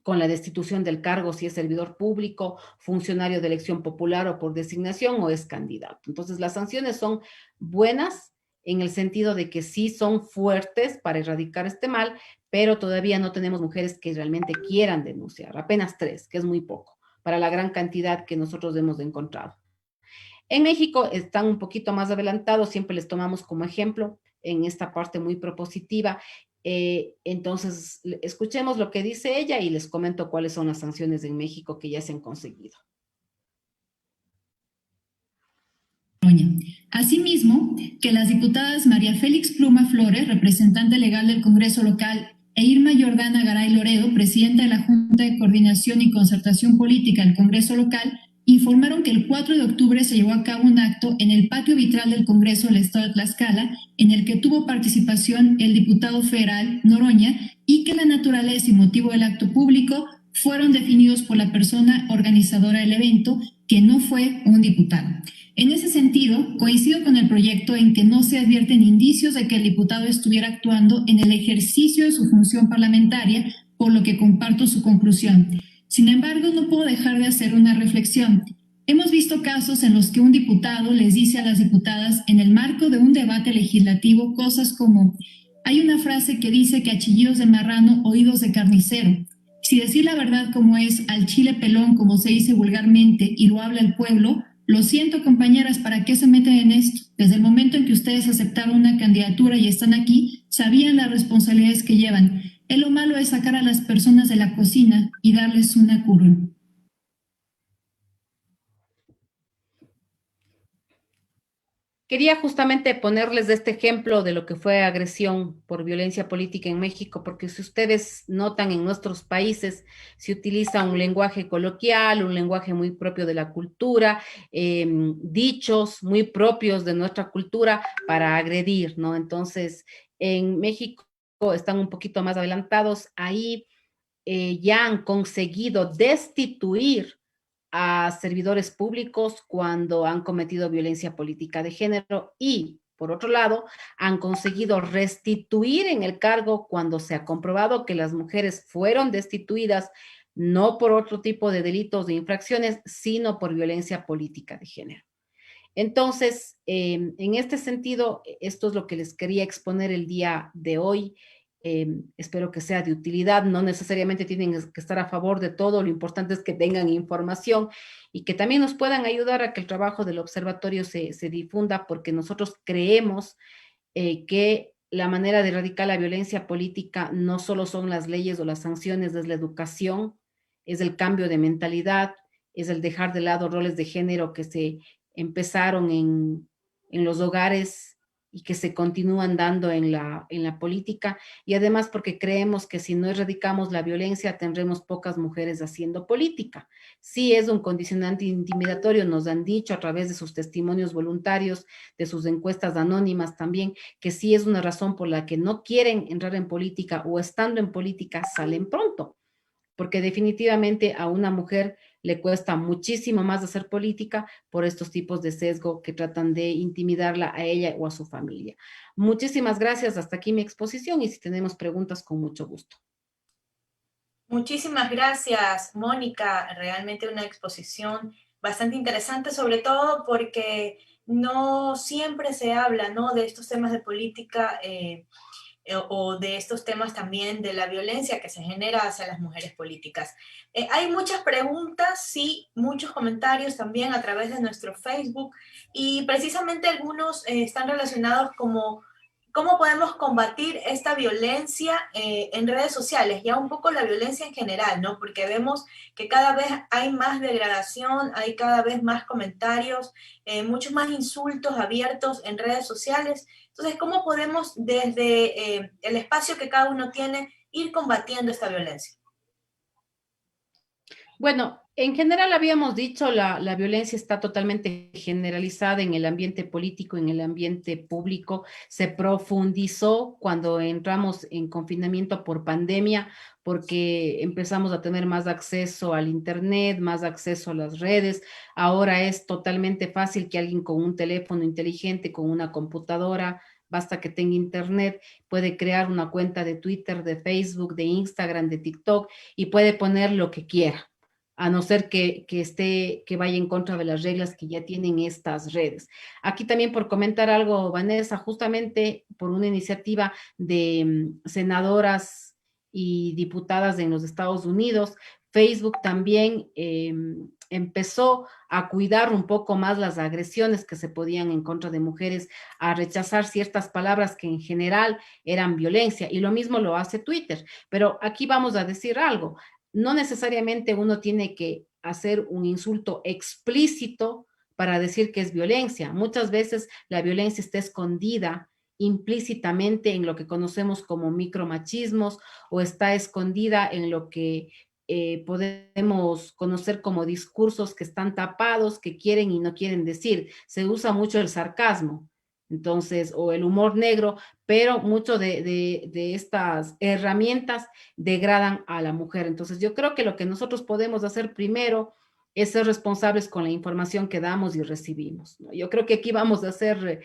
con la destitución del cargo si es servidor público, funcionario de elección popular o por designación o es candidato. Entonces, las sanciones son buenas en el sentido de que sí son fuertes para erradicar este mal, pero todavía no tenemos mujeres que realmente quieran denunciar, apenas 3, que es muy poco, para la gran cantidad que nosotros hemos encontrado. En México están un poquito más adelantados, siempre les tomamos como ejemplo en esta parte muy propositiva. Entonces, escuchemos lo que dice ella y les comento cuáles son las sanciones en México que ya se han conseguido. Asimismo, que las diputadas María Félix Pluma Flores, representante legal del Congreso local, e Irma Jordana Garay Loredo, presidenta de la Junta de Coordinación y Concertación Política del Congreso local, informaron que el 4 de octubre se llevó a cabo un acto en el patio vitral del Congreso del Estado de Tlaxcala, en el que tuvo participación el diputado federal Noroña, y que la naturaleza y motivo del acto público fueron definidos por la persona organizadora del evento, que no fue un diputado. En ese sentido, coincido con el proyecto en que no se advierten indicios de que el diputado estuviera actuando en el ejercicio de su función parlamentaria, por lo que comparto su conclusión. Sin embargo, no puedo dejar de hacer una reflexión. Hemos visto casos en los que un diputado les dice a las diputadas en el marco de un debate legislativo cosas como: hay una frase que dice que a chillidos de marrano, oídos de carnicero. Si decir la verdad como es, al chile pelón, como se dice vulgarmente, y lo habla el pueblo, lo siento, compañeras, ¿para qué se meten en esto? Desde el momento en que ustedes aceptaron una candidatura y están aquí, sabían las responsabilidades que llevan. Lo malo es sacar a las personas de la cocina y darles una curul. Quería justamente ponerles este ejemplo de lo que fue agresión por violencia política en México, porque si ustedes notan en nuestros países se utiliza un lenguaje coloquial, un lenguaje muy propio de la cultura, dichos muy propios de nuestra cultura para agredir, ¿no? Entonces, en México están un poquito más adelantados, ahí ya han conseguido destituir a servidores públicos cuando han cometido violencia política de género y, por otro lado, han conseguido restituir en el cargo cuando se ha comprobado que las mujeres fueron destituidas no por otro tipo de delitos de infracciones, sino por violencia política de género. Entonces, en este sentido, esto es lo que les quería exponer el día de hoy. Espero que sea de utilidad, no necesariamente tienen que estar a favor de todo, lo importante es que tengan información y que también nos puedan ayudar a que el trabajo del observatorio se difunda, porque nosotros creemos que la manera de erradicar la violencia política no solo son las leyes o las sanciones, es la educación, es el cambio de mentalidad, es el dejar de lado roles de género que se empezaron en los hogares y que se continúan dando en la política, y además porque creemos que si no erradicamos la violencia tendremos pocas mujeres haciendo política. Sí es un condicionante intimidatorio, nos han dicho a través de sus testimonios voluntarios, de sus encuestas anónimas también, que sí es una razón por la que no quieren entrar en política o estando en política salen pronto, porque definitivamente a una mujer le cuesta muchísimo más hacer política por estos tipos de sesgo que tratan de intimidarla a ella o a su familia. Muchísimas gracias, hasta aquí mi exposición y si tenemos preguntas, con mucho gusto. Muchísimas gracias, Mónica. Realmente una exposición bastante interesante, sobre todo porque no siempre se habla, ¿no?, de estos temas de política o de estos temas también de la violencia que se genera hacia las mujeres políticas. Hay muchas preguntas, sí, muchos comentarios también a través de nuestro Facebook y precisamente algunos están relacionados como cómo podemos combatir esta violencia en redes sociales, ya un poco la violencia en general, ¿no? Porque vemos que cada vez hay más degradación, hay cada vez más comentarios, muchos más insultos abiertos en redes sociales. Entonces, ¿cómo podemos desde el espacio que cada uno tiene ir combatiendo esta violencia? Bueno, en general habíamos dicho, la violencia está totalmente generalizada en el ambiente político, en el ambiente público. Se profundizó cuando entramos en confinamiento por pandemia, porque empezamos a tener más acceso al Internet, más acceso a las redes. Ahora es totalmente fácil que alguien con un teléfono inteligente, con una computadora, basta que tenga Internet, puede crear una cuenta de Twitter, de Facebook, de Instagram, de TikTok y puede poner lo que quiera, a no ser que vaya en contra de las reglas que ya tienen estas redes. Aquí también por comentar algo, Vanessa, justamente por una iniciativa de senadoras y diputadas en los Estados Unidos, Facebook también empezó a cuidar un poco más las agresiones que se podían en contra de mujeres, a rechazar ciertas palabras que en general eran violencia, y lo mismo lo hace Twitter. Pero aquí vamos a decir algo, no necesariamente uno tiene que hacer un insulto explícito para decir que es violencia. Muchas veces la violencia está escondida implícitamente en lo que conocemos como micromachismos o está escondida en lo que podemos conocer como discursos que están tapados, que quieren y no quieren decir. Se usa mucho el sarcasmo, entonces, o el humor negro, pero mucho de estas herramientas degradan a la mujer. Entonces, yo creo que lo que nosotros podemos hacer primero es ser responsables con la información que damos y recibimos, ¿no? Yo creo que aquí vamos a hacer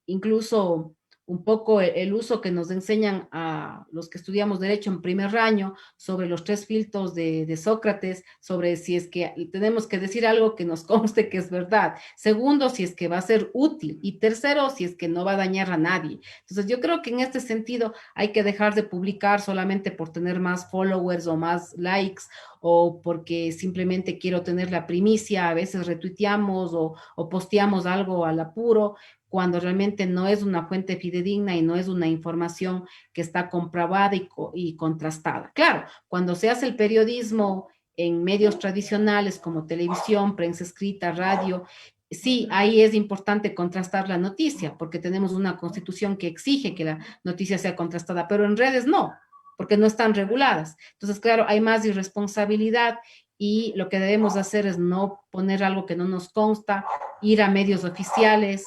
incluso un poco el uso que nos enseñan a los que estudiamos Derecho en primer año sobre los 3 filtros de Sócrates, sobre si es que tenemos que decir algo que nos conste que es verdad. Segundo, si es que va a ser útil. Y tercero, si es que no va a dañar a nadie. Entonces, yo creo que en este sentido hay que dejar de publicar solamente por tener más followers o más likes o porque simplemente quiero tener la primicia. A veces retuiteamos o posteamos algo al apuro, cuando realmente no es una fuente fidedigna y no es una información que está comprobada y contrastada. Claro, cuando se hace el periodismo en medios tradicionales como televisión, prensa escrita, radio, sí, ahí es importante contrastar la noticia, porque tenemos una constitución que exige que la noticia sea contrastada, pero en redes no, porque no están reguladas. Entonces, claro, hay más irresponsabilidad y lo que debemos hacer es no poner algo que no nos consta, ir a medios oficiales,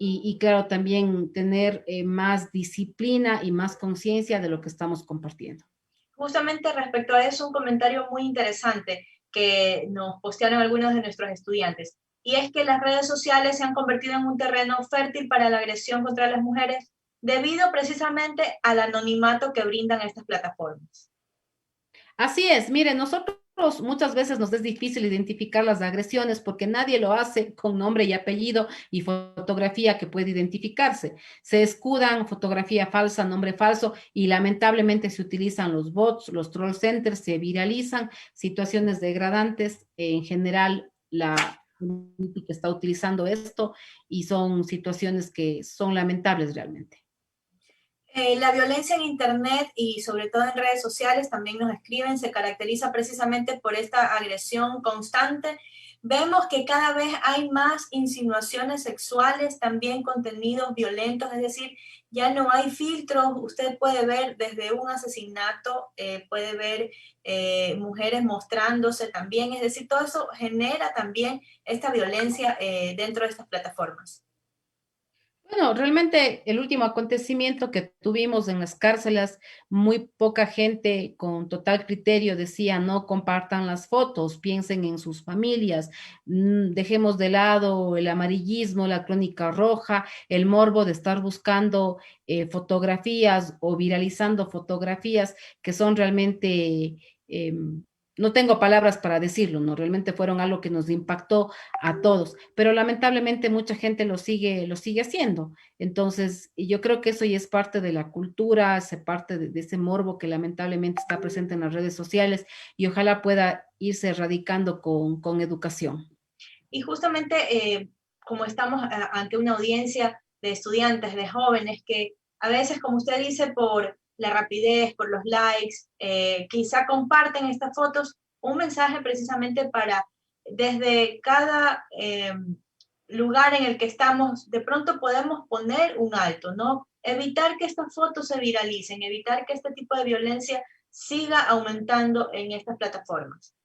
y claro, también tener más disciplina y más conciencia de lo que estamos compartiendo. Justamente respecto a eso, un comentario muy interesante que nos postearon algunos de nuestros estudiantes, y es que las redes sociales se han convertido en un terreno fértil para la agresión contra las mujeres debido precisamente al anonimato que brindan estas plataformas. Así es, mire, nosotros muchas veces nos es difícil identificar las agresiones porque nadie lo hace con nombre y apellido y fotografía que puede identificarse. Se escudan fotografía falsa, nombre falso y lamentablemente se utilizan los bots, los troll centers, se viralizan situaciones degradantes. En general, la política está utilizando esto y son situaciones que son lamentables realmente. La violencia en Internet y sobre todo en redes sociales, también nos escriben, se caracteriza precisamente por esta agresión constante. Vemos que cada vez hay más insinuaciones sexuales, también contenidos violentos, es decir, ya no hay filtros. Usted puede ver desde un asesinato, puede ver mujeres mostrándose también, es decir, todo eso genera también esta violencia dentro de estas plataformas. Bueno, realmente el último acontecimiento que tuvimos en las cárceles, muy poca gente con total criterio decía no compartan las fotos, piensen en sus familias, dejemos de lado el amarillismo, la crónica roja, el morbo de estar buscando fotografías o viralizando fotografías que son realmente no tengo palabras para decirlo, ¿no? Realmente fueron algo que nos impactó a todos, pero lamentablemente mucha gente lo sigue haciendo. Entonces, y yo creo que eso ya es parte de la cultura, es parte de ese morbo que lamentablemente está presente en las redes sociales y ojalá pueda irse erradicando con educación. Y justamente como estamos ante una audiencia de estudiantes, de jóvenes, que a veces, como usted dice, por la rapidez, por los likes, quizá comparten estas fotos, un mensaje precisamente para desde cada lugar en el que estamos, de pronto podemos poner un alto, ¿no? Evitar que estas fotos se viralicen, evitar que este tipo de violencia siga aumentando en estas plataformas.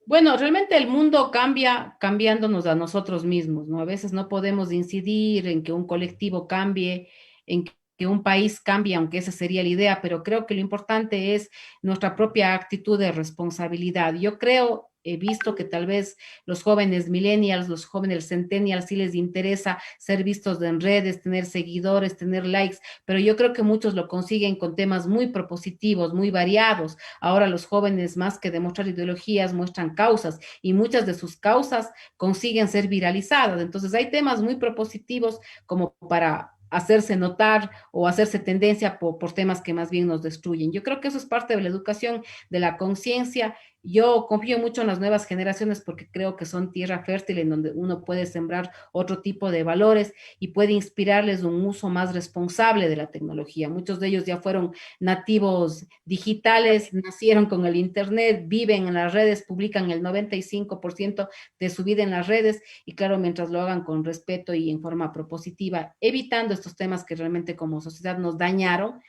Bueno, realmente el mundo cambia cambiándonos a nosotros mismos, ¿no? A veces no podemos incidir en que un colectivo cambie, en que un país cambie, aunque esa sería la idea, pero creo que lo importante es nuestra propia actitud de responsabilidad. Yo creo, he visto que tal vez los jóvenes millennials, los jóvenes centennials, sí les interesa ser vistos en redes, tener seguidores, tener likes, pero yo creo que muchos lo consiguen con temas muy propositivos, muy variados. Ahora los jóvenes, más que demostrar ideologías, muestran causas y muchas de sus causas consiguen ser viralizadas. Entonces hay temas muy propositivos como para hacerse notar o hacerse tendencia por temas que más bien nos destruyen. Yo creo que eso es parte de la educación, de la conciencia. Yo confío mucho en las nuevas generaciones porque creo que son tierra fértil en donde uno puede sembrar otro tipo de valores y puede inspirarles un uso más responsable de la tecnología. Muchos de ellos ya fueron nativos digitales, nacieron con el Internet, viven en las redes, publican el 95% de su vida en las redes y claro, mientras lo hagan con respeto y en forma propositiva, evitando estos temas que realmente como sociedad nos dañaron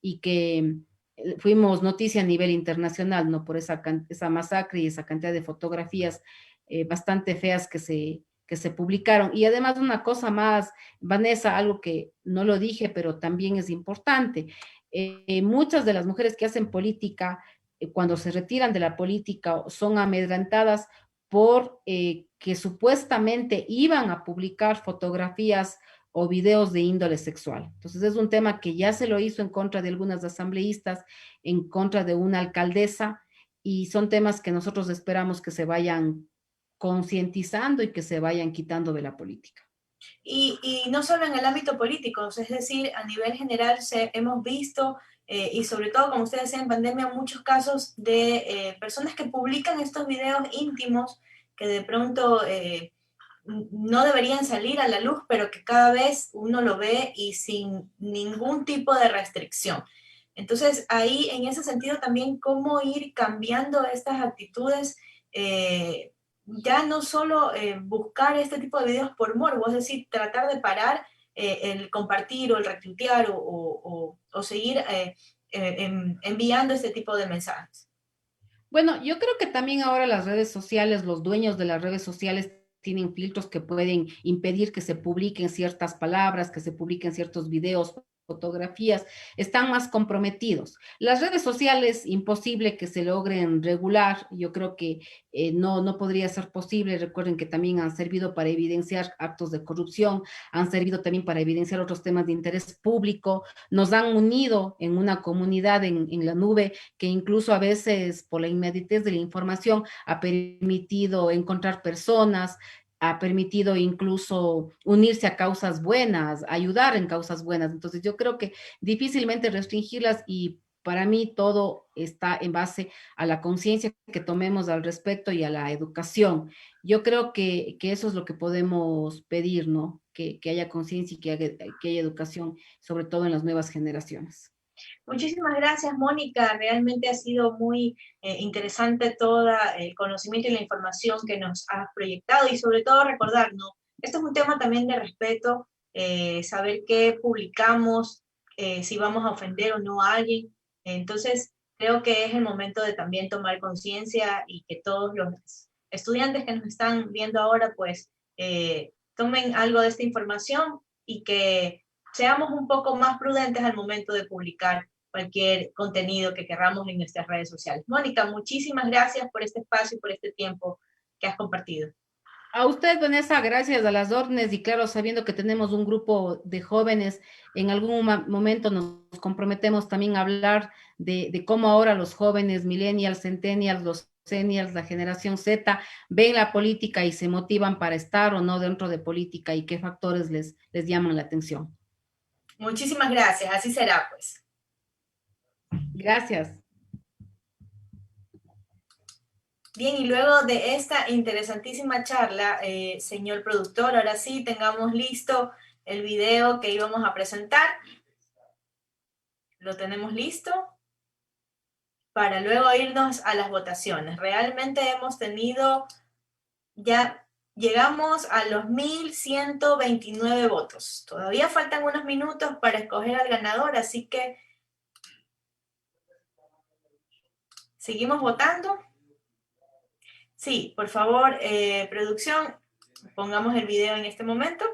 y que fuimos noticia a nivel internacional, ¿no? Por esa masacre y esa cantidad de fotografías bastante feas que se publicaron. Y además una cosa más, Vanessa, algo que no lo dije, pero también es importante. Muchas de las mujeres que hacen política, cuando se retiran de la política, son amedrentadas por que supuestamente iban a publicar fotografías o videos de índole sexual. Entonces es un tema que ya se lo hizo en contra de algunas asambleístas, en contra de una alcaldesa, y son temas que nosotros esperamos que se vayan concientizando y que se vayan quitando de la política. Y no solo en el ámbito político, es decir, a nivel general hemos visto, y sobre todo, como ustedes decían, en pandemia, muchos casos de personas que publican estos videos íntimos que de pronto no deberían salir a la luz, pero que cada vez uno lo ve y sin ningún tipo de restricción. Entonces, ahí en ese sentido también cómo ir cambiando estas actitudes, ya no solo buscar este tipo de videos por morbo, es decir, tratar de parar el compartir o el retuitear o seguir enviando este tipo de mensajes. Bueno, yo creo que también ahora las redes sociales, los dueños de las redes sociales tienen filtros que pueden impedir que se publiquen ciertas palabras, que se publiquen ciertos videos, fotografías, están más comprometidos. Las redes sociales, imposible que se logren regular, yo creo que no podría ser posible. Recuerden que también han servido para evidenciar actos de corrupción, han servido también para evidenciar otros temas de interés público, nos han unido en una comunidad en la nube que incluso a veces por la inmediatez de la información ha permitido encontrar personas, ha permitido incluso unirse a causas buenas, ayudar en causas buenas. Entonces yo creo que difícilmente restringirlas y para mí todo está en base a la conciencia que tomemos al respecto y a la educación. Yo creo que eso es lo que podemos pedir, ¿no? Que haya conciencia y que haya educación, sobre todo en las nuevas generaciones. Muchísimas gracias, Mónica. Realmente ha sido muy interesante todo el conocimiento y la información que nos has proyectado y sobre todo recordarnos, esto es un tema también de respeto, saber qué publicamos, si vamos a ofender o no a alguien. Entonces, creo que es el momento de también tomar conciencia y que todos los estudiantes que nos están viendo ahora, pues, tomen algo de esta información y que seamos un poco más prudentes al momento de publicar cualquier contenido que queramos en nuestras redes sociales. Mónica, muchísimas gracias por este espacio y por este tiempo que has compartido. A usted, Vanessa, gracias a las órdenes y claro, sabiendo que tenemos un grupo de jóvenes, en algún momento nos comprometemos también a hablar de cómo ahora los jóvenes, millennials, centennials, los millennials, la generación Z, ven la política y se motivan para estar o no dentro de política y qué factores les llaman la atención. Muchísimas gracias, así será pues. Gracias. Bien, y luego de esta interesantísima charla, señor productor, ahora sí tengamos listo el video que íbamos a presentar. Lo tenemos listo para luego irnos a las votaciones. Realmente hemos tenido, ya llegamos a los 1.129 votos. Todavía faltan unos minutos para escoger al ganador, así que seguimos votando. Sí, por favor, producción, pongamos el video en este momento.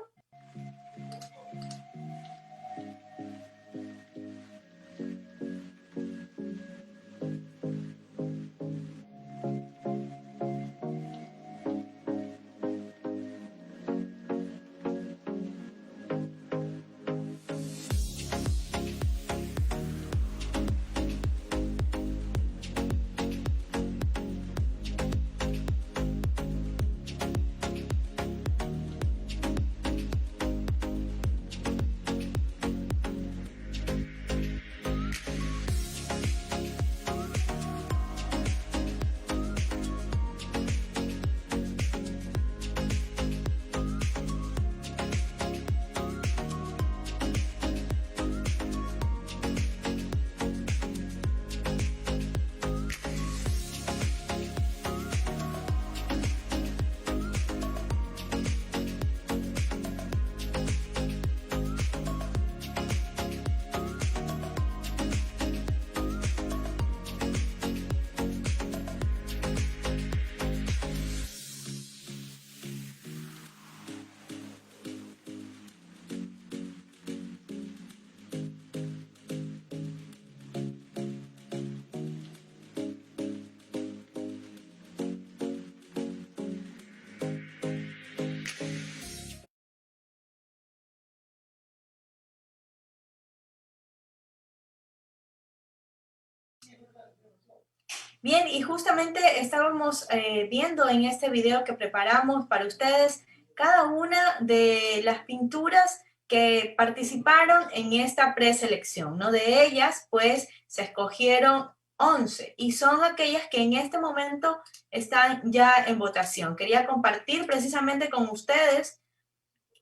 Bien, y justamente estábamos viendo en este video que preparamos para ustedes cada una de las pinturas que participaron en esta preselección, ¿no? De ellas, pues, se escogieron 11 y son aquellas que en este momento están ya en votación. Quería compartir precisamente con ustedes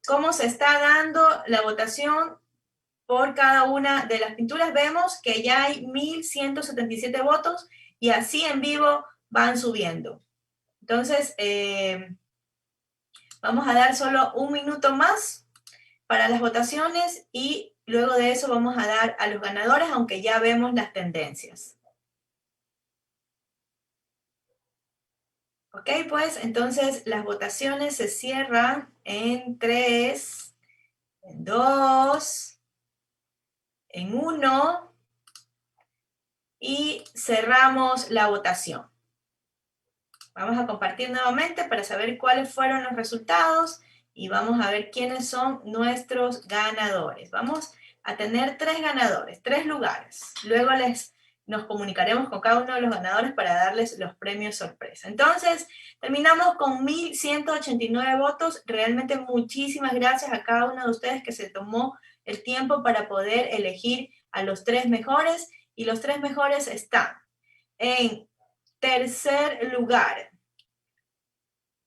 cómo se está dando la votación por cada una de las pinturas. Vemos que ya hay 1.177 votos y así en vivo van subiendo. Entonces, vamos a dar solo un minuto más para las votaciones y luego de eso vamos a dar a los ganadores, aunque ya vemos las tendencias. Ok, pues entonces las votaciones se cierran en 3, en 2, en 1 y cerramos la votación. Vamos a compartir nuevamente para saber cuáles fueron los resultados y vamos a ver quiénes son nuestros ganadores. Vamos a tener 3 ganadores, 3 lugares. Luego nos comunicaremos con cada uno de los ganadores para darles los premios sorpresa. Entonces, terminamos con 1.189 votos. Realmente muchísimas gracias a cada uno de ustedes que se tomó el tiempo para poder elegir a los 3 mejores. Y los 3 mejores están en tercer lugar,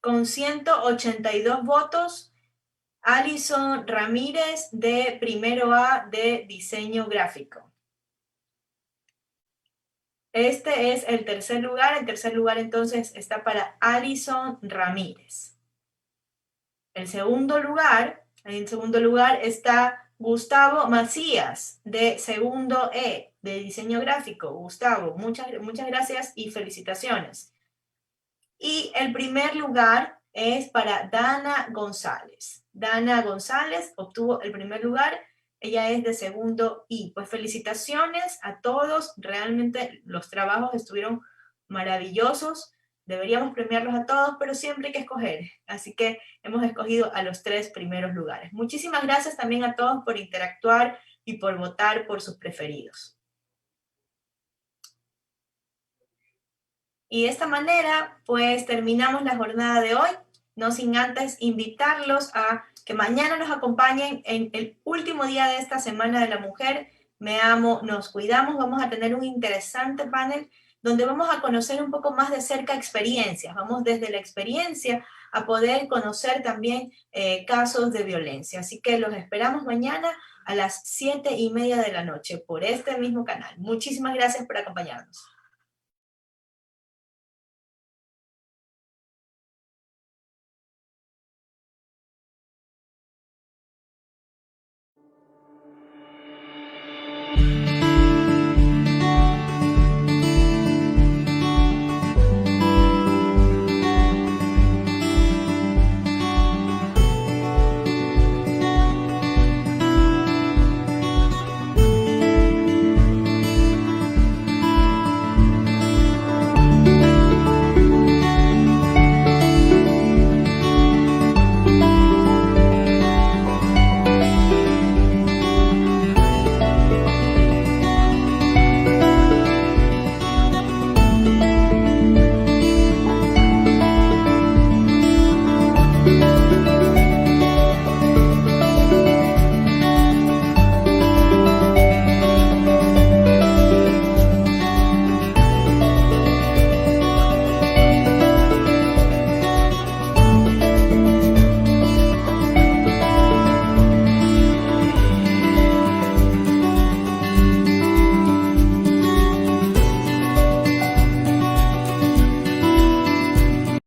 con 182 votos, Alison Ramírez de primero A de diseño gráfico. Este es el tercer lugar. El tercer lugar entonces está para Alison Ramírez. En segundo lugar está Gustavo Macías, de segundo E, de diseño gráfico. Gustavo, muchas gracias y felicitaciones. Y el primer lugar es para Dana González. Dana González obtuvo el primer lugar. Ella es de segundo I. Pues felicitaciones a todos. Realmente los trabajos estuvieron maravillosos. Deberíamos premiarlos a todos, pero siempre hay que escoger. Así que hemos escogido a los 3 primeros lugares. Muchísimas gracias también a todos por interactuar y por votar por sus preferidos. Y de esta manera, pues terminamos la jornada de hoy, no sin antes invitarlos a que mañana nos acompañen en el último día de esta Semana de la Mujer. Me amo, nos cuidamos. Vamos a tener un interesante panel donde vamos a conocer un poco más de cerca experiencias. Vamos desde la experiencia a poder conocer también casos de violencia. Así que los esperamos mañana a las 7:30 de la noche por este mismo canal. Muchísimas gracias por acompañarnos.